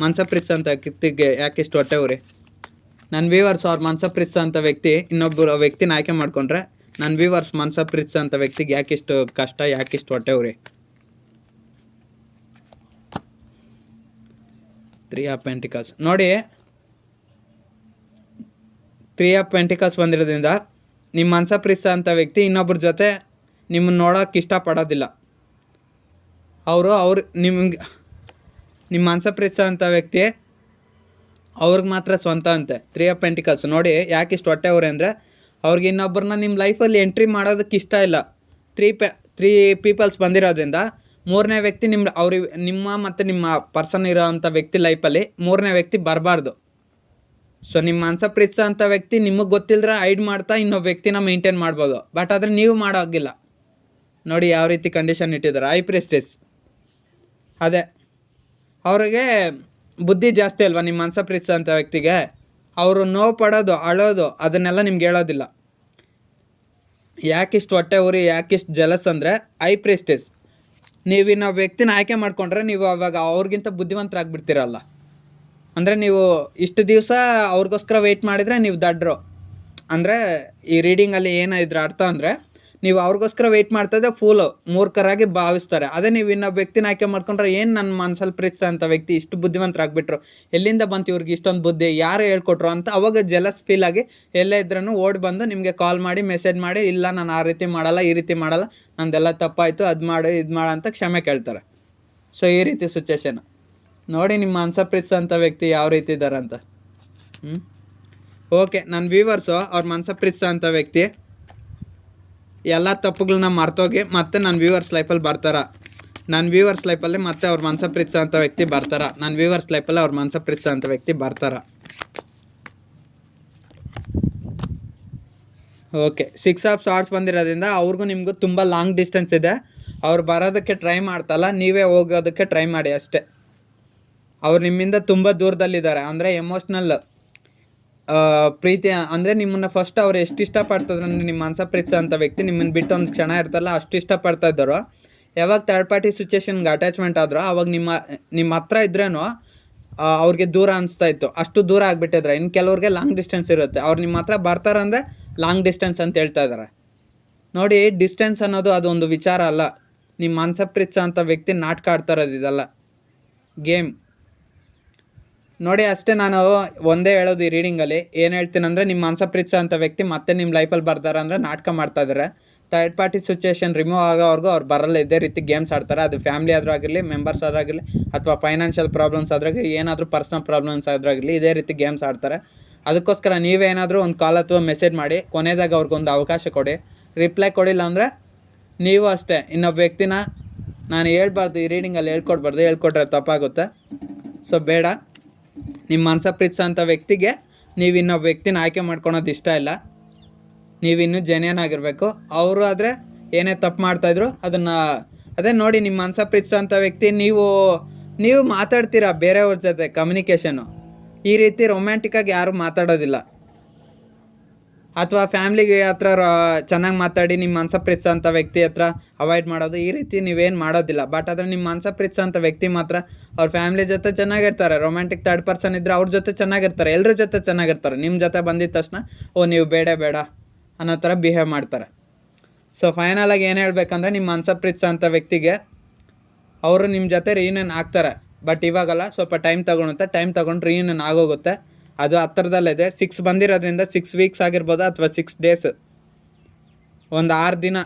ಮನಸ ಪ್ರೀತಿಸೋಂಥ ವ್ಯಕ್ತಿಗೆ ಯಾಕೆ ಇಷ್ಟು ಹೊಟ್ಟೆ ಉರಿ? ನನ್ನ ವ್ಯೂವರ್ಸ್ ಅವ್ರ ಮನಸ ಪ್ರೀತಿಸೋಂಥ ವ್ಯಕ್ತಿ ಇನ್ನೊಬ್ಬರ ವ್ಯಕ್ತಿನ ಆಯ್ಕೆ ಮಾಡಿಕೊಂಡ್ರೆ ನನ್ನ ವ್ಯೂವರ್ಸ್ ಮನಸ ಪ್ರೀತಿಸೋಂಥ ವ್ಯಕ್ತಿಗೆ ಯಾಕಿಷ್ಟು ಕಷ್ಟ, ಯಾಕಿಷ್ಟು ಹೊಟ್ಟೆ ಉರಿ? 3 ಆಫ್ ಪೆಂಟಿಕಲ್ಸ್ ನೋಡಿ, 3 ಆಫ್ ಪೆಂಟಿಕಲ್ಸ್ ಬಂದಿರೋದ್ರಿಂದ ನಿಮ್ಮ ಮನಸ ಪ್ರೀತಿಸೋಂಥ ವ್ಯಕ್ತಿ ಇನ್ನೊಬ್ಬರ ಜೊತೆ ನಿಮ್ಮನ್ನು ನೋಡೋಕೆ ಇಷ್ಟಪಡೋದಿಲ್ಲ. ಅವ್ರು ನಿಮ್ಗೆ ನಿಮ್ಮ ಮನಸ ಪ್ರೀತಿಸೋಂಥ ವ್ಯಕ್ತಿ ಅವ್ರಿಗೆ ಮಾತ್ರ ಸ್ವಂತ ಅಂತೆ. 3 ಆಫ್ ಪೆಂಟಿಕಲ್ಸ್ ನೋಡಿ ಯಾಕೆ ಇಷ್ಟು ಹೊಟ್ಟೆ ಉರಿ ಅಂದರೆ, ಅವ್ರಿಗೆ ಇನ್ನೊಬ್ಬರನ್ನ ನಿಮ್ಮ ಲೈಫಲ್ಲಿ ಎಂಟ್ರಿ ಮಾಡೋದಕ್ಕೆ ಇಷ್ಟ ಇಲ್ಲ. 3 ಪೀಪಲ್ಸ್ ಬಂದಿರೋದ್ರಿಂದ ಮೂರನೇ ವ್ಯಕ್ತಿ ನಿಮ್ಮ ಮತ್ತು ನಿಮ್ಮ ಪರ್ಸನ್ ಇರೋವಂಥ ವ್ಯಕ್ತಿ ಲೈಫಲ್ಲಿ ಮೂರನೇ ವ್ಯಕ್ತಿ ಬರಬಾರ್ದು. ಸೊ ನಿಮ್ಮ ಮನಸ ಪ್ರೀತಿಸೋಂಥ ವ್ಯಕ್ತಿ ನಿಮಗೆ ಗೊತ್ತಿಲ್ಲದ್ರೆ ಹೈಡ್ ಮಾಡ್ತಾ ಇನ್ನೊಬ್ಬ ವ್ಯಕ್ತಿನ ಮೇಂಟೈನ್ ಮಾಡ್ಬೋದು. ಬಟ್ ಆದರೆ ನೀವು ಮಾಡೋಗಿಲ್ಲ. ನೋಡಿ ಯಾವ ರೀತಿ ಕಂಡೀಷನ್ ಇಟ್ಟಿದ್ದಾರೆ. ಹೈ ಪ್ರಿಸ್ಟೆಸ್ ಅದೇ ಅವ್ರಿಗೆ ಬುದ್ಧಿ ಜಾಸ್ತಿ ಅಲ್ವಾ ನಿಮ್ಮ ಮನಸ ಪ್ರೀತಿಸೋಂಥ ವ್ಯಕ್ತಿಗೆ. ಅವರು ನೋವು ಪಡೋದು, ಅಳೋದು ಅದನ್ನೆಲ್ಲ ನಿಮ್ಗೆ ಹೇಳೋದಿಲ್ಲ. ಯಾಕಿಷ್ಟು ಹೊಟ್ಟೆ ಉರಿ, ಯಾಕಿಷ್ಟು ಜಲಸ್ ಅಂದರೆ ಹೈ ಪ್ರಿಸ್ಟೆಸ್. ನೀವು ಇನ್ನೊಬ್ಬ ವ್ಯಕ್ತಿನ ಆಯ್ಕೆ ಮಾಡಿಕೊಂಡ್ರೆ ನೀವು ಅವಾಗ ಅವ್ರಿಗಿಂತ ಬುದ್ಧಿವಂತರಾಗ್ಬಿಡ್ತೀರಲ್ಲ. ಅಂದರೆ ನೀವು ಇಷ್ಟು ದಿವಸ ಅವ್ರಿಗೋಸ್ಕರ ವೆಯ್ಟ್ ಮಾಡಿದರೆ ನೀವು ದಡ್ರು. ಅಂದರೆ ಈ ರೀಡಿಂಗಲ್ಲಿ ಏನಾಯಿದ್ರ ಅರ್ಥ ಅಂದರೆ, ನೀವು ಅವ್ರಿಗೋಸ್ಕರ ವೆಯ್ಟ್ ಮಾಡ್ತಾಯಿದ್ರೆ ಫೂಲು ಮೂರ್ಖರಾಗಿ ಭಾವಿಸ್ತಾರೆ. ಅದೇ ನೀವು ಇನ್ನೊಬ್ಬ ವ್ಯಕ್ತಿನ ಆಯ್ಕೆ ಮಾಡ್ಕೊಂಡ್ರೆ, ಏನು ನನ್ನ ಮನಸ್ಸಲ್ಲಿ ಪ್ರೀತಿಸೋಂಥ ವ್ಯಕ್ತಿ ಇಷ್ಟು ಬುದ್ಧಿವಂತರಾಗ್ಬಿಟ್ರು, ಎಲ್ಲಿಂದ ಬಂತು ಇವ್ರಿಗೆ ಇಷ್ಟೊಂದು ಬುದ್ಧಿ, ಯಾರು ಹೇಳ್ಕೊಟ್ರು ಅಂತ ಅವಾಗ ಜಲಸ್ ಫೀಲ್ ಆಗಿ ಎಲ್ಲೇ ಇದ್ರೂ ಓಡಿ ಬಂದು ನಿಮಗೆ ಕಾಲ್ ಮಾಡಿ ಮೆಸೇಜ್ ಮಾಡಿ, ಇಲ್ಲ ನಾನು ಆ ರೀತಿ ಮಾಡಲ್ಲ, ಈ ರೀತಿ ಮಾಡಲ್ಲ, ನಂದೆಲ್ಲ ತಪ್ಪಾಯಿತು, ಅದು ಮಾಡು ಇದು ಮಾಡು ಅಂತ ಕ್ಷಮೆ ಕೇಳ್ತಾರೆ. ಸೊ ಈ ರೀತಿ ಸಿಚುವೇಶನ್ ನೋಡಿ ನಿಮ್ಮ ಮನಸ ಪ್ರೀತಿಸೋಂಥ ವ್ಯಕ್ತಿ ಯಾವ ರೀತಿ ಇದ್ದಾರೆ ಅಂತ. ಓಕೆ, ನನ್ನ ವ್ಯೂವರ್ಸು ಅವ್ರ ಮನಸ ಪ್ರೀತಿಸೋಂಥ ವ್ಯಕ್ತಿ ಎಲ್ಲ ತಪ್ಪುಗಳನ್ನ ಮರ್ತೋಗಿ ಮತ್ತೆ ನನ್ನ ವ್ಯೂವರ್ಸ್ ಲೈಫಲ್ಲಿ ಬರ್ತಾರ. ನನ್ನ ವ್ಯೂವರ್ಸ್ ಲೈಫಲ್ಲಿ ಮತ್ತೆ ಅವ್ರ ಮನಸ ಪ್ರೀತಿಸೋಂಥ ವ್ಯಕ್ತಿ ಬರ್ತಾರ. ನನ್ನ ವ್ಯೂವರ್ಸ್ ಲೈಫಲ್ಲಿ ಅವ್ರ ಮನಸ ಪ್ರೀತಿಸೋಂಥ ವ್ಯಕ್ತಿ ಬರ್ತಾರ. ಓಕೆ, 6 ಆಫ್ ಸಾರ್ಟ್ಸ್ ಬಂದಿರೋದ್ರಿಂದ ಅವ್ರಿಗೂ ನಿಮಗೂ ತುಂಬ ಲಾಂಗ್ ಡಿಸ್ಟೆನ್ಸ್ ಇದೆ. ಅವ್ರು ಬರೋದಕ್ಕೆ ಟ್ರೈ ಮಾಡ್ತಲ್ಲ, ನೀವೇ ಹೋಗೋದಕ್ಕೆ ಟ್ರೈ ಮಾಡಿ ಅಷ್ಟೇ. ಅವ್ರು ನಿಮ್ಮಿಂದ ತುಂಬ ದೂರದಲ್ಲಿದ್ದಾರೆ. ಅಂದರೆ ಎಮೋಷ್ನಲ್ ಪ್ರೀತಿ ಅಂದರೆ ನಿಮ್ಮನ್ನು ಫಸ್ಟ್ ಅವ್ರು ಎಷ್ಟು ಇಷ್ಟಪಡ್ತಿದ್ರು ಅಂದರೆ, ನಿಮ್ಮ ಮನಸ ಪ್ರೀತಿಸೋಂಥ ವ್ಯಕ್ತಿ ನಿಮ್ಮನ್ನು ಬಿಟ್ಟು ಒಂದು ಕ್ಷಣ ಇರ್ತಲ್ಲ ಅಷ್ಟು ಇಷ್ಟಪಡ್ತಾ ಇದ್ದರು. ಯಾವಾಗ ಥರ್ಡ್ ಪಾರ್ಟಿ ಸಿಚುವೇಶನ್ಗೆ ಅಟ್ಯಾಚ್ಮೆಂಟ್ ಆದರೂ ಆವಾಗ ನಿಮ್ಮ ಹತ್ರ ಇದ್ರೇನು ಅವ್ರಿಗೆ ದೂರ ಅನಿಸ್ತಾ ಇತ್ತು, ಅಷ್ಟು ದೂರ ಆಗಿಬಿಟ್ಟಿದ್ರೆ. ಇನ್ನು ಕೆಲವ್ರಿಗೆ ಲಾಂಗ್ ಡಿಸ್ಟೆನ್ಸ್ ಇರುತ್ತೆ. ಅವ್ರು ನಿಮ್ಮ ಹತ್ರ ಬರ್ತಾರಂದರೆ ಲಾಂಗ್ ಡಿಸ್ಟೆನ್ಸ್ ಅಂತ ಹೇಳ್ತಾ ಇದ್ದಾರೆ. ನೋಡಿ, ಡಿಸ್ಟೆನ್ಸ್ ಅನ್ನೋದು ಅದೊಂದು ವಿಚಾರ ಅಲ್ಲ. ನಿಮ್ಮ ಮನಸ ಪ್ರೀತಿಸೋಂಥ ವ್ಯಕ್ತಿ ನಾಟಕ ಆಡ್ತಾ ಇರೋದು, ಇದಲ್ಲ ಗೇಮ್. ನೋಡಿ ಅಷ್ಟೇ, ನಾನು ಒಂದೇ ಹೇಳೋದು ಈ ರೀಡಿಂಗಲ್ಲಿ ಏನು ಹೇಳ್ತೀನಂದರೆ, ನಿಮ್ಮ ಮನಸ ಪ್ರೀತಿಸೋಂಥ ವ್ಯಕ್ತಿ ಮತ್ತೆ ನಿಮ್ಮ ಲೈಫಲ್ಲಿ ಬರ್ತಾರೆ ಅಂದರೆ ನಾಟಕ ಮಾಡ್ತಾಯಿದ್ದಾರೆ. ಥರ್ಡ್ ಪಾರ್ಟಿ ಸಿಚುವೇಶನ್ ರಿಮೂವ್ ಆಗೋವರೆಗೂ ಅವ್ರು ಬರಲ್ಲ. ಇದೇ ರೀತಿ ಗೇಮ್ಸ್ ಆಡ್ತಾರೆ. ಅದು ಫ್ಯಾಮಿಲಿ ಆದರೂ ಆಗಿರಲಿ, ಮೆಂಬರ್ಸ್ ಆದ್ರಾಗಿರಲಿ, ಅಥವಾ ಫೈನಾನ್ಷಿಯಲ್ ಪ್ರಾಬ್ಲಮ್ಸ್ ಆದ್ರಾಗಿರಲಿ, ಏನಾದರೂ ಪರ್ಸನಲ್ ಪ್ರಾಬ್ಲಮ್ಸ್ ಆದ್ರಾಗಿರಲಿ, ಇದೇ ರೀತಿ ಗೇಮ್ಸ್ ಆಡ್ತಾರೆ. ಅದಕ್ಕೋಸ್ಕರ ನೀವೇನಾದರೂ ಒಂದು ಕಾಲ್ ಅಥವಾ ಮೆಸೇಜ್ ಮಾಡಿ ಕೊನೆಯದಾಗ ಅವ್ರಿಗೊಂದು ಅವಕಾಶ ಕೊಡಿ. ರಿಪ್ಲೈ ಕೊಡಿಲ್ಲ ಅಂದರೆ ನೀವು ಅಷ್ಟೇ ಇನ್ನೊಬ್ಬ ವ್ಯಕ್ತಿನ ನಾನು ಹೇಳ್ಬಾರ್ದು, ಈ ರೀಡಿಂಗಲ್ಲಿ ಹೇಳ್ಕೊಡ್ಬಾರ್ದು, ಹೇಳ್ಕೊಟ್ರೆ ತಪ್ಪಾಗುತ್ತೆ. ಸೊ ಬೇಡ. ನಿಮ್ಮ ಮನಸ ಪ್ರೀತಿಸೋಂಥ ವ್ಯಕ್ತಿಗೆ ನೀವು ಇನ್ನೊಬ್ಬ ವ್ಯಕ್ತಿನ ಆಯ್ಕೆ ಮಾಡ್ಕೊಳೋದು ಇಷ್ಟ ಇಲ್ಲ. ನೀವಿನ್ನೂ ಜೆನ್ಯೂನ್ ಆಗಿರಬೇಕು. ಅವರು ಆದರೆ ಏನೇ ತಪ್ಪು ಮಾಡ್ತಾಯಿದ್ರು ಅದನ್ನು ಅದೇ ನೋಡಿ, ನಿಮ್ಮ ಮನಸ ಪ್ರೀತಿಸೋಂಥ ವ್ಯಕ್ತಿ ನೀವು ಮಾತಾಡ್ತೀರಾ ಬೇರೆಯವ್ರ ಜೊತೆ ಕಮ್ಯುನಿಕೇಷನು. ಈ ರೀತಿ ರೊಮ್ಯಾಂಟಿಕ್ಕಾಗಿ ಯಾರೂ ಮಾತಾಡೋದಿಲ್ಲ. ಅಥವಾ ಫ್ಯಾಮ್ಲಿಗೆ ಹತ್ರ ಚೆನ್ನಾಗಿ ಮಾತಾಡಿ ನಿಮ್ಮ ಮನಸ ಪ್ರೀತಿಸೋಂಥ ವ್ಯಕ್ತಿ ಹತ್ರ ಅವಾಯ್ಡ್ ಮಾಡೋದು, ಈ ರೀತಿ ನೀವೇನು ಮಾಡೋದಿಲ್ಲ. ಬಟ್ ಆದರೆ ನಿಮ್ಮ ಮನಸ ಪ್ರೀತಿಸೋಂಥ ವ್ಯಕ್ತಿ ಮಾತ್ರ ಅವ್ರ ಫ್ಯಾಮ್ಲಿ ಜೊತೆ ಚೆನ್ನಾಗಿರ್ತಾರೆ. ರೊಮ್ಯಾಂಟಿಕ್ ಥರ್ಡ್ ಪರ್ಸನ್ ಇದ್ದರೆ ಅವ್ರ ಜೊತೆ ಚೆನ್ನಾಗಿರ್ತಾರೆ, ಎಲ್ಲರ ಜೊತೆ ಚೆನ್ನಾಗಿರ್ತಾರೆ. ನಿಮ್ಮ ಜೊತೆ ಬಂದಿದ್ದ ತಕ್ಷಣ ನೀವು ಬೇಡ ಅನ್ನೋ ಥರ ಬಿಹೇವ್ ಮಾಡ್ತಾರೆ. ಸೊ ಫೈನಲಾಗಿ ಏನು ಹೇಳ್ಬೇಕಂದ್ರೆ, ನಿಮ್ಮ ಮನಸ ಪ್ರೀತಿಸೋಂಥ ವ್ಯಕ್ತಿಗೆ ಅವರು ನಿಮ್ಮ ಜೊತೆ ರಿಯೂನಿಯನ್ ಆಗ್ತಾರೆ. ಬಟ್ ಇವಾಗಲ್ಲ, ಸ್ವಲ್ಪ ಟೈಮ್ ತೊಗೊಂಡು ರಿಯೂನಿಯನ್ ಆಗೋಗುತ್ತೆ. ಅದು ಹತ್ತಿರದಲ್ಲಿದೆ. 6 ಬಂದಿರೋದ್ರಿಂದ 6 ವೀಕ್ಸ್ ಆಗಿರ್ಬೋದು, ಅಥವಾ 6 ಡೇಸ್, ಒಂದು 6 ದಿನ,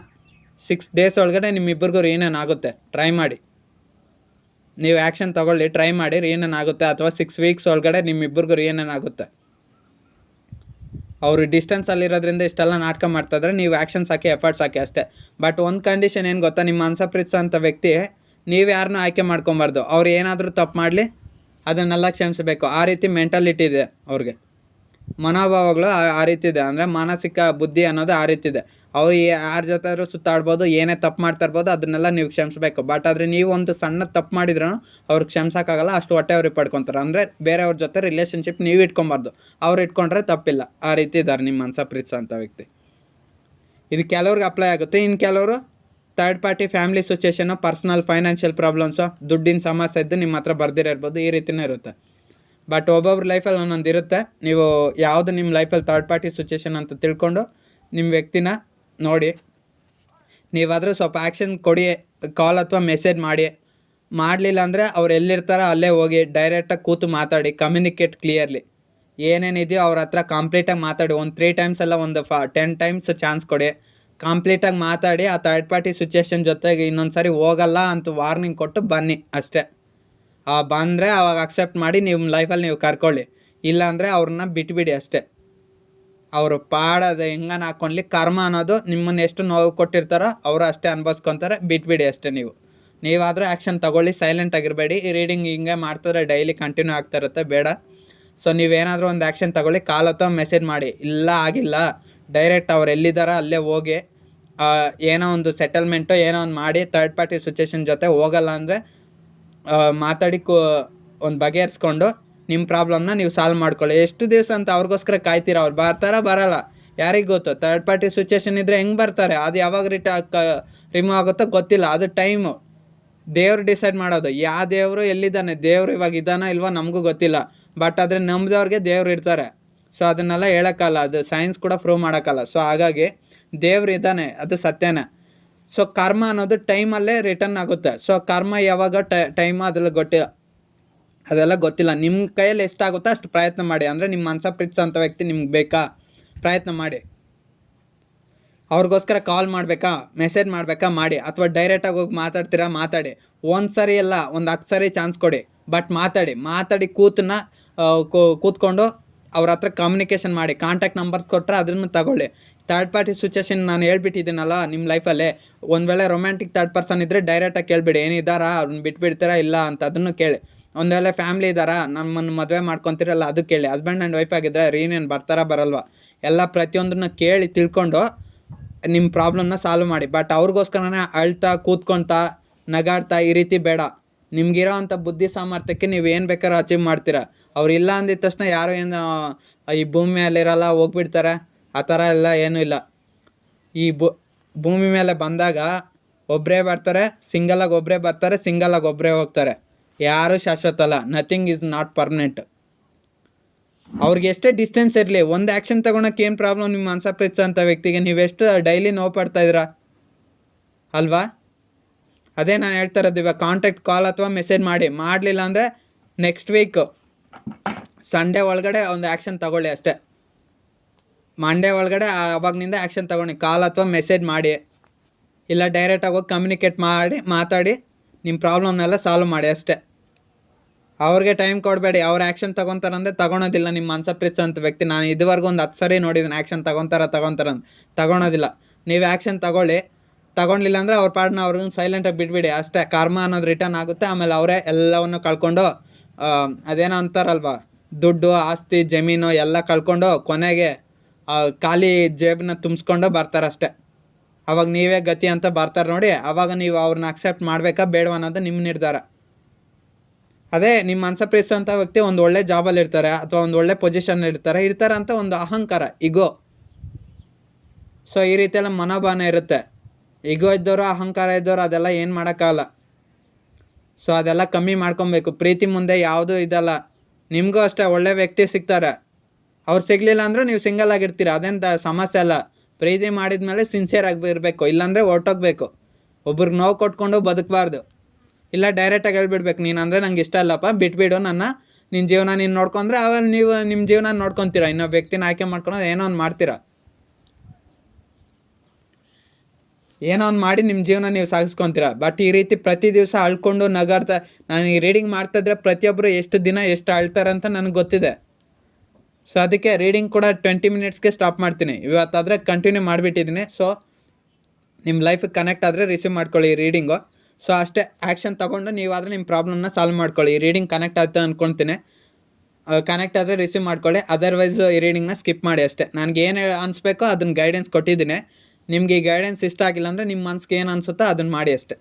6 ಡೇಸ್ ಒಳಗಡೆ ನಿಮ್ಮಿಬ್ಬರಿಗೂ ರಿಯೂನಿಯನ್ ಆಗುತ್ತೆ. ಟ್ರೈ ಮಾಡಿ, ನೀವು ಆ್ಯಕ್ಷನ್ ತೊಗೊಳ್ಳಿ, ಟ್ರೈ ಮಾಡಿ, ರಿಯೂನಿಯನ್ ಆಗುತ್ತೆ. ಅಥವಾ 6 ವೀಕ್ಸ್ ಒಳಗಡೆ ನಿಮ್ಮಿಬ್ಬರಿಗೂ ರಿಯೂನಿಯನ್ ಆಗುತ್ತೆ. ಅವರು ಡಿಸ್ಟೆನ್ಸಲ್ಲಿರೋದ್ರಿಂದ ಇಷ್ಟೆಲ್ಲ ನಾಟಕ ಮಾಡ್ತಾಯಿದ್ರೆ ನೀವು ಆ್ಯಕ್ಷನ್ಸ್ ಹಾಕಿ, ಎಫರ್ಟ್ಸ್ ಹಾಕಿ ಅಷ್ಟೇ. ಬಟ್ ಒಂದು ಕಂಡೀಷನ್ ಏನು ಗೊತ್ತಾ, ನಿಮ್ಮ ಮನಸ ಪ್ರೀತಿಸೋಂಥ ವ್ಯಕ್ತಿ ನೀವು ಯಾರನ್ನೂ ಆಯ್ಕೆ ಮಾಡ್ಕೊಬಾರ್ದು. ಅವ್ರು ಏನಾದರೂ ತಪ್ಪು ಮಾಡಲಿ ಅದನ್ನೆಲ್ಲ ಕ್ಷಮಿಸಬೇಕು. ಆ ರೀತಿ ಮೆಂಟಾಲಿಟಿ ಇದೆ ಅವ್ರಿಗೆ, ಮನೋಭಾವಗಳು ಆ ರೀತಿ ಇದೆ. ಅಂದರೆ ಮಾನಸಿಕ ಬುದ್ಧಿ ಅನ್ನೋದು ಆ ರೀತಿ ಇದೆ. ಅವ್ರು ಯಾರ ಜೊತೆ ಸುತ್ತಾಡ್ಬೋದು, ಏನೇ ತಪ್ಪು ಮಾಡ್ತಾ ಇರ್ಬೋದು, ಅದನ್ನೆಲ್ಲ ನೀವು ಕ್ಷಮಿಸಬೇಕು. ಬಟ್ ಆದರೆ ನೀವು ಒಂದು ಸಣ್ಣ ತಪ್ಪು ಮಾಡಿದ್ರೂ ಅವ್ರಿಗೆ ಕ್ಷಮಿಸೋಕ್ಕಾಗಲ್ಲ, ಅಷ್ಟು ಹೊಟ್ಟೆ ಅವ್ರಿಗೆ ಪಡ್ಕೊತಾರೆ. ಅಂದರೆ ಬೇರೆಯವ್ರ ಜೊತೆ ರಿಲೇಷನ್ಶಿಪ್ ನೀವು ಇಟ್ಕೊಬಾರ್ದು, ಅವ್ರು ಇಟ್ಕೊಂಡ್ರೆ ತಪ್ಪಿಲ್ಲ. ಆ ರೀತಿ ಇದ್ದಾರೆ ನಿಮ್ಮ ಮನಸ ಪ್ರೀತಿಸೋಂಥ ವ್ಯಕ್ತಿ. ಇದು ಕೆಲವ್ರಿಗೆ ಅಪ್ಲೈ ಆಗುತ್ತೆ. ಇನ್ನು ಕೆಲವರು third party family situation, personal financial problems, ದುಡ್ಡಿನ ಸಮಸ್ಯೆ ಇದ್ದು ನಿಮ್ಮ ಹತ್ರ ಬರ್ದಿರಿರ್ಬೋದು, ಈ ರೀತಿಯೇ ಇರುತ್ತೆ. ಬಟ್ ಒಬ್ಬೊಬ್ರ ಲೈಫಲ್ಲಿ ಒಂದೊಂದು ಇರುತ್ತೆ. ನೀವು ಯಾವುದು ನಿಮ್ಮ ಲೈಫಲ್ಲಿ ಥರ್ಡ್ ಪಾರ್ಟಿ ಸಿಚುವೇಷನ್ ಅಂತ ತಿಳ್ಕೊಂಡು ನಿಮ್ಮ ವ್ಯಕ್ತಿನ ನೋಡಿ, ನೀವಾದರೂ ಸ್ವಲ್ಪ ಆ್ಯಕ್ಷನ್ ಕೊಡಿ, ಕಾಲ್ ಅಥವಾ ಮೆಸೇಜ್ ಮಾಡಿ. ಮಾಡಲಿಲ್ಲ ಅಂದರೆ ಅವ್ರು ಎಲ್ಲಿರ್ತಾರೋ ಅಲ್ಲೇ ಹೋಗಿ ಡೈರೆಕ್ಟಾಗಿ ಕೂತು ಮಾತಾಡಿ, ಕಮ್ಯುನಿಕೇಟ್ ಕ್ಲಿಯರ್ಲಿ. ಏನೇನಿದೆಯೋ ಅವ್ರ ಹತ್ರ ಕಂಪ್ಲೀಟಾಗಿ ಮಾತಾಡಿ. ಒಂದು 3 ಟೈಮ್ಸ್ ಅಲ್ಲ, ಒಂದು 10 ಟೈಮ್ಸ್ ಚಾನ್ಸ್ ಕೊಡಿ. ಕಂಪ್ಲೀಟಾಗಿ ಮಾತಾಡಿ. ಆ ಥರ್ಡ್ ಪಾರ್ಟಿ ಸಿಚುವೇಷನ್ ಜೊತೆಗೆ ಇನ್ನೊಂದು ಸಾರಿ ಹೋಗಲ್ಲ ಅಂತ ವಾರ್ನಿಂಗ್ ಕೊಟ್ಟು ಬನ್ನಿ ಅಷ್ಟೇ. ಬಂದರೆ ಅವಾಗ ಅಕ್ಸೆಪ್ಟ್ ಮಾಡಿ ನಿಮ್ಮ ಲೈಫಲ್ಲಿ ನೀವು ಕರ್ಕೊಳ್ಳಿ. ಇಲ್ಲಾಂದರೆ ಅವ್ರನ್ನ ಬಿಟ್ಬಿಡಿ ಅಷ್ಟೇ. ಅವರು ಪಾಡೋದು ಹೆಂಗನ ಹಾಕ್ಕೊಳ್ಳಿ, ಕರ್ಮ ಅನ್ನೋದು ನಿಮ್ಮನ್ನು ಎಷ್ಟು ನೋವು ಕೊಟ್ಟಿರ್ತಾರೋ ಅವರು ಅಷ್ಟೇ ಅನುಭವಿಸ್ಕೊತಾರೆ. ಬಿಟ್ಬಿಡಿ ಅಷ್ಟೇ. ನೀವಾದರೂ ಆ್ಯಕ್ಷನ್ ತೊಗೊಳ್ಳಿ, ಸೈಲೆಂಟ್ ಆಗಿರಬೇಡಿ. ಈ ರೀಡಿಂಗ್ ಹಿಂಗೆ ಮಾಡ್ತಾರೆ, ಡೈಲಿ ಕಂಟಿನ್ಯೂ ಆಗ್ತಾ ಇರುತ್ತೆ, ಬೇಡ. ಸೊ ನೀವೇನಾದರೂ ಒಂದು ಆ್ಯಕ್ಷನ್ ತೊಗೊಳ್ಳಿ, ಕಾಲ್ ಅಥವಾ ಮೆಸೇಜ್ ಮಾಡಿ. ಇಲ್ಲ ಆಗಿಲ್ಲ, ಡೈರೆಕ್ಟ್ ಅವ್ರು ಎಲ್ಲಿದ್ದಾರೋ ಅಲ್ಲೇ ಹೋಗಿ ಏನೋ ಒಂದು ಸೆಟಲ್ಮೆಂಟು ಏನೋ ಒಂದು ಮಾಡಿ. ಥರ್ಡ್ ಪಾರ್ಟಿ ಸಿಚುವೇಷನ್ ಜೊತೆ ಹೋಗಲ್ಲ ಅಂದರೆ ಮಾತಾಡಿ ಒಂದು ಬಗೆಹರಿಸ್ಕೊಂಡು ನಿಮ್ಮ ಪ್ರಾಬ್ಲಮ್ನ ನೀವು ಸಾಲ್ವ್ ಮಾಡ್ಕೊಳ್ಳಿ. ಎಷ್ಟು ದಿವಸ ಅಂತ ಅವ್ರಿಗೋಸ್ಕರ ಕಾಯ್ತೀರ? ಅವ್ರು ಬರ್ತಾರಾ ಬರಲ್ಲ ಯಾರಿಗೆ ಗೊತ್ತು. ಥರ್ಡ್ ಪಾರ್ಟಿ ಸಿಚುವೇಷನ್ ಇದ್ದರೆ ಹೆಂಗೆ ಬರ್ತಾರೆ, ಅದು ಯಾವಾಗ ರಿಮೂವ್ ಆಗುತ್ತೋ ಗೊತ್ತಿಲ್ಲ. ಅದು ಟೈಮು ದೇವ್ರು ಡಿಸೈಡ್ ಮಾಡೋದು. ಯಾವ ದೇವರು ಎಲ್ಲಿದ್ದಾನೆ, ದೇವ್ರು ಇವಾಗ ಇದ್ದಾನೋ ಇಲ್ವೋ ನಮಗೂ ಗೊತ್ತಿಲ್ಲ. ಬಟ್ ಆದರೆ ನಂಬಿದವ್ರಿಗೆ ದೇವ್ರು ಇರ್ತಾರೆ. ಸೊ ಅದನ್ನೆಲ್ಲ ಹೇಳೋಕ್ಕಲ್ಲ, ಅದು ಸೈನ್ಸ್ ಕೂಡ ಪ್ರೂವ್ ಮಾಡೋಕ್ಕಲ್ಲ. ಸೊ ಹಾಗಾಗಿ ದೇವ್ರು ಇದ್ದಾನೆ, ಅದು ಸತ್ಯನೇ. ಸೊ ಕರ್ಮ ಅನ್ನೋದು ಟೈಮಲ್ಲೇ ರಿಟರ್ನ್ ಆಗುತ್ತೆ. ಸೊ ಕರ್ಮ ಯಾವಾಗ ಟೈಮು ಅದೆಲ್ಲ ಗೊತ್ತಿಲ್ಲ. ನಿಮ್ಮ ಕೈಯಲ್ಲಿ ಎಷ್ಟಾಗುತ್ತೋ ಅಷ್ಟು ಪ್ರಯತ್ನ ಮಾಡಿ. ಅಂದರೆ ನಿಮ್ಮ ಮನಸ ಪ್ರೀತಿಸೋಂಥ ವ್ಯಕ್ತಿ ನಿಮ್ಗೆ ಬೇಕಾ, ಪ್ರಯತ್ನ ಮಾಡಿ. ಅವ್ರಿಗೋಸ್ಕರ ಕಾಲ್ ಮಾಡಬೇಕಾ, ಮೆಸೇಜ್ ಮಾಡಬೇಕಾ, ಮಾಡಿ. ಅಥವಾ ಡೈರೆಕ್ಟಾಗಿ ಹೋಗಿ ಮಾತಾಡ್ತೀರಾ, ಮಾತಾಡಿ. ಒಂದು ಸರಿ ಅಲ್ಲ, ಒಂದು 10 ಸರಿ ಚಾನ್ಸ್ ಕೊಡಿ. ಬಟ್ ಮಾತಾಡಿ ಕೂತ್ಕೊಂಡು ಅವ್ರ ಹತ್ರ ಕಮ್ಯುನಿಕೇಷನ್ ಮಾಡಿ. ಕಾಂಟ್ಯಾಕ್ಟ್ ನಂಬರ್ಸ್ ಕೊಟ್ಟರೆ ಅದನ್ನು ತಗೊಳ್ಳಿ. ಥರ್ಡ್ ಪಾರ್ಟಿ ಸಿಚುವೇಷನ್ ನಾನು ಹೇಳ್ಬಿಟ್ಟಿದ್ದೀನಲ್ಲ, ನಿಮ್ಮ ಲೈಫಲ್ಲೇ ಒಂದು ವೇಳೆ ರೊಮ್ಯಾಂಟಿಕ್ ಥರ್ಡ್ ಪರ್ಸನ್ ಇದ್ದರೆ ಡೈರೆಕ್ಟಾಗಿ ಕೇಳಿಬಿಡಿ, ಏನಿದ್ದಾರಾ, ಅವ್ರನ್ನ ಬಿಟ್ಬಿಡ್ತೀರಾ ಇಲ್ಲ ಅಂತ, ಅದನ್ನು ಕೇಳಿ. ಒಂದು ವೇಳೆ ಫ್ಯಾಮ್ಲಿ ಇದ್ದಾರಾ, ನಮ್ಮನ್ನು ಮದುವೆ ಮಾಡ್ಕೊತೀರಲ್ಲ, ಅದು ಕೇಳಿ. ಹಸ್ಬೆಂಡ್ ಆ್ಯಂಡ್ ವೈಫ್ ಆಗಿದ್ದರೆ ರೀಯೂನಿಯನ್ ಬರ್ತಾರಾ ಬರಲ್ವಾ, ಎಲ್ಲ ಪ್ರತಿಯೊಂದನ್ನು ಕೇಳಿ ತಿಳ್ಕೊಂಡು ನಿಮ್ಮ ಪ್ರಾಬ್ಲಮ್ನ ಸಾಲ್ವ್ ಮಾಡಿ. ಬಟ್ ಅವ್ರಿಗೋಸ್ಕರನೇ ಅಳ್ತಾ ಕೂತ್ಕೊಳ್ತಾ ನಗಾಡ್ತಾ ಈ ರೀತಿ ಬೇಡ. ನಿಮಗಿರೋ ಅಂಥ ಬುದ್ಧಿ ಸಾಮರ್ಥ್ಯಕ್ಕೆ ನೀವು ಏನು ಬೇಕಾದ್ರೂ ಅಚೀವ್ ಮಾಡ್ತೀರಾ. ಅವ್ರು ಇಲ್ಲ ಅಂದಿದ ತಕ್ಷಣ ಯಾರು ಏನು ಈ ಭೂಮಿ ಮೇಲಿರಲ್ಲ, ಹೋಗ್ಬಿಡ್ತಾರೆ, ಆ ಥರ ಎಲ್ಲ ಏನೂ ಇಲ್ಲ. ಈ ಭೂಮಿ ಮೇಲೆ ಬಂದಾಗ ಒಬ್ಬರೇ ಬರ್ತಾರೆ, ಸಿಂಗಲಾಗಿ ಒಬ್ಬರೇ ಬರ್ತಾರೆ, ಸಿಂಗಲಾಗಿ ಒಬ್ಬರೇ ಹೋಗ್ತಾರೆ. ಯಾರೂ ಶಾಶ್ವತ ಅಲ್ಲ. Nothing is not permanent. ಅವ್ರಿಗೆ ಎಷ್ಟೇ ಡಿಸ್ಟೆನ್ಸ್ ಇರಲಿ, ಒಂದು ಆ್ಯಕ್ಷನ್ ತೊಗೊಳಕ್ಕೆ ಏನು ಪ್ರಾಬ್ಲಮ್? ನಿಮ್ಮ ಮನಸ ಪ್ರೀತಿಸೋಂಥ ವ್ಯಕ್ತಿಗೆ ನೀವೆಷ್ಟು ಡೈಲಿ ನೋವು ಪಡ್ತಾಯಿದ್ದೀರಾ ಅಲ್ವಾ? ಅದೇ ನಾನು ಹೇಳ್ತಾ ಇರೋದು. ಇವಾಗ ಕಾಂಟ್ಯಾಕ್ಟ್ ಕಾಲ್ ಅಥವಾ ಮೆಸೇಜ್ ಮಾಡಲಿಲ್ಲ ಅಂದರೆ ನೆಕ್ಸ್ಟ್ ವೀಕ್ ಸಂಡೇ ಒಳಗಡೆ ಒಂದು ಆ್ಯಕ್ಷನ್ ತೊಗೊಳ್ಳಿ ಅಷ್ಟೇ. ಮಂಡೇ ಒಳಗಡೆ ಅವಾಗನಿಂದ ಆ್ಯಕ್ಷನ್ ತೊಗೊಂಡು ಕಾಲ್ ಅಥವಾ ಮೆಸೇಜ್ ಮಾಡಿ. ಇಲ್ಲ ಡೈರೆಕ್ಟಾಗಿ ಹೋಗಿ ಕಮ್ಯುನಿಕೇಟ್ ಮಾತಾಡಿ ನಿಮ್ಮ ಪ್ರಾಬ್ಲಮ್ನೆಲ್ಲ ಸಾಲ್ವ್ ಮಾಡಿ ಅಷ್ಟೇ. ಅವ್ರಿಗೆ ಟೈಮ್ ಕೊಡಬೇಡಿ. ಅವ್ರು ಆ್ಯಕ್ಷನ್ ತೊಗೊತಾರಂದರೆ ತೊಗೊಳೋದಿಲ್ಲ. ನಿಮ್ಮ ಮನಸ ಪ್ರೀತಿಸೋಂಥ ವ್ಯಕ್ತಿ ನಾನು ಇದುವರೆಗೂ ಒಂದು 10 ಸರಿ ನೋಡಿದ್ದೀನಿ ಆ್ಯಕ್ಷನ್ ತೊಗೊಳೋದಿಲ್ಲ. ನೀವು ಆ್ಯಕ್ಷನ್ ತೊಗೊಳ್ಲಿಲ್ಲ ಅಂದರೆ ಅವ್ರ ಪಾಡನ್ನ ಅವ್ರನ್ನ ಸೈಲೆಂಟಾಗಿ ಬಿಟ್ಬಿಡಿ ಅಷ್ಟೇ. ಕರ್ಮ ಅನ್ನೋದು ರಿಟರ್ನ್ ಆಗುತ್ತೆ. ಆಮೇಲೆ ಅವರೇ ಎಲ್ಲವನ್ನು ಕಳ್ಕೊಂಡು ಅದೇನೋ ಅಂತಾರಲ್ವ, ದುಡ್ಡು ಆಸ್ತಿ ಜಮೀನು ಎಲ್ಲ ಕಳ್ಕೊಂಡು ಕೊನೆಗೆ ಖಾಲಿ ಜೇಬನ್ನ ತುಂಬಿಸ್ಕೊಂಡು ಬರ್ತಾರಷ್ಟೆ. ಅವಾಗ ನೀವೇ ಗತಿ ಅಂತ ಬರ್ತಾರೆ ನೋಡಿ. ಆವಾಗ ನೀವು ಅವ್ರನ್ನ ಅಕ್ಸೆಪ್ಟ್ ಮಾಡಬೇಕಾ ಬೇಡವಾ ಅನ್ನೋದು ನಿಮ್ಮ ನಿರ್ಧಾರ. ಅದೇ ನಿಮ್ಮ ಮನಸ ಪ್ರೀತಿಸೋಂಥ ವ್ಯಕ್ತಿ ಒಂದು ಒಳ್ಳೆ ಜಾಬಲ್ಲಿ ಇರ್ತಾರೆ ಅಥವಾ ಒಂದು ಒಳ್ಳೆ ಪೊಸಿಷನ್ ಇರ್ತಾರೆ ಅಂತ ಒಂದು ಅಹಂಕಾರ, ಇಗೋ. ಸೊ ಈ ರೀತಿಯೆಲ್ಲ ಮನೋಭಾವನೆ ಇರುತ್ತೆ. ಇಗೋ ಇದ್ದವರು, ಅಹಂಕಾರ ಇದ್ದವರು ಅದೆಲ್ಲ ಏನು ಮಾಡೋಕ್ಕಾಗಲ್ಲ. ಸೊ ಅದೆಲ್ಲ ಕಮ್ಮಿ ಮಾಡ್ಕೊಬೇಕು. ಪ್ರೀತಿ ಮುಂದೆ ಯಾವುದೂ ಇದಲ್ಲ. ನಿಮಗೂ ಅಷ್ಟೇ ಒಳ್ಳೆ ವ್ಯಕ್ತಿ ಸಿಗ್ತಾರೆ. ಅವ್ರು ಸಿಗಲಿಲ್ಲ ಅಂದರೂ ನೀವು ಸಿಂಗಲ್ ಆಗಿರ್ತೀರ, ಅದೇಂತ ಸಮಸ್ಯೆ ಅಲ್ಲ. ಪ್ರೀತಿ ಮಾಡಿದ ಮೇಲೆ ಸಿನ್ಸಿಯರ್ ಆಗಿ ಇರಬೇಕು, ಇಲ್ಲಾಂದರೆ ಹೊರ್ಟೋಗ್ಬೇಕು. ಒಬ್ರಿಗೆ ನೋವು ಕೊಟ್ಕೊಂಡು ಬದುಕಬಾರ್ದು. ಇಲ್ಲ ಡೈರೆಕ್ಟಾಗಿ ಹೇಳ್ಬಿಡ್ಬೇಕು, ನೀನು ಅಂದರೆ ನಂಗೆ ಇಷ್ಟ ಅಲ್ಲಪ್ಪ, ಬಿಟ್ಬಿಡು ನನ್ನ, ನಿನ್ನ ಜೀವನ ನೀನು ನೋಡ್ಕೊಂಡ್ರೆ ಆವಾಗ ನೀವು ನಿಮ್ಮ ಜೀವನ ನೋಡ್ಕೊತೀರ. ಇನ್ನೊಬ್ಬ ವ್ಯಕ್ತಿನ ಆಯ್ಕೆ ಮಾಡ್ಕೊಳೋದು ಏನೋ ಒಂದು ಮಾಡ್ತೀರಾ, ಏನೋ ಒಂದು ಮಾಡಿ ನಿಮ್ಮ ಜೀವನ ನೀವು ಸಾಗಿಸ್ಕೊತೀರ. ಬಟ್ ಈ ರೀತಿ ಪ್ರತಿ ದಿವಸ ಅಳ್ಕೊಂಡು ನಗಾಡ್ತಾ, ನಾನು ಈ ರೀಡಿಂಗ್ ಮಾಡ್ತಾಯಿದ್ರೆ ಪ್ರತಿಯೊಬ್ಬರು ಎಷ್ಟು ದಿನ ಎಷ್ಟು ಅಳ್ತಾರೆ ಅಂತ ನನಗೆ ಗೊತ್ತಿದೆ. ಸೊ ಅದಕ್ಕೆ ರೀಡಿಂಗ್ ಕೂಡ 20 ಮಿನಿಟ್ಸ್ಗೆ ಸ್ಟಾಪ್ ಮಾಡ್ತೀನಿ. ಇವತ್ತಾದರೆ ಕಂಟಿನ್ಯೂ ಮಾಡಿಬಿಟ್ಟಿದ್ದೀನಿ. ಸೊ ನಿಮ್ಮ ಲೈಫಿಗೆ ಕನೆಕ್ಟ್ ಆದರೆ ರಿಸೀವ್ ಮಾಡ್ಕೊಳ್ಳಿ ಈ ರೀಡಿಂಗು. ಸೊ ಅಷ್ಟೇ, ಆ್ಯಕ್ಷನ್ ತೊಗೊಂಡು ನೀವಾದರೆ ನಿಮ್ಮ ಪ್ರಾಬ್ಲಮ್ನ ಸಾಲ್ವ್ ಮಾಡ್ಕೊಳ್ಳಿ. ಈ ರೀಡಿಂಗ್ ಕನೆಕ್ಟ್ ಆಗುತ್ತೆ ಅಂದ್ಕೊಳ್ತೀನಿ. ಕನೆಕ್ಟ್ ಆದರೆ ರಿಸೀವ್ ಮಾಡ್ಕೊಳ್ಳಿ, ಅದರ್ವೈಸ್ ಈ ರೀಡಿಂಗ್ನ ಸ್ಕಿಪ್ ಮಾಡಿ ಅಷ್ಟೇ. ನನಗೆ ಏನು ಅನಿಸ್ಬೇಕೋ ಅದನ್ನು ಗೈಡೆನ್ಸ್ ಕೊಟ್ಟಿದ್ದೀನಿ. ನಿಮಗೆ ಈ ಗೈಡೆನ್ಸ್ ಇಷ್ಟ ಆಗಿಲ್ಲ ಅಂದರೆ ನಿಮ್ಮ ಮನ್ಸಿಗೆ ಏನು ಅನಿಸುತ್ತೋ ಅದನ್ನು ಮಾಡಿ ಅಷ್ಟೇ.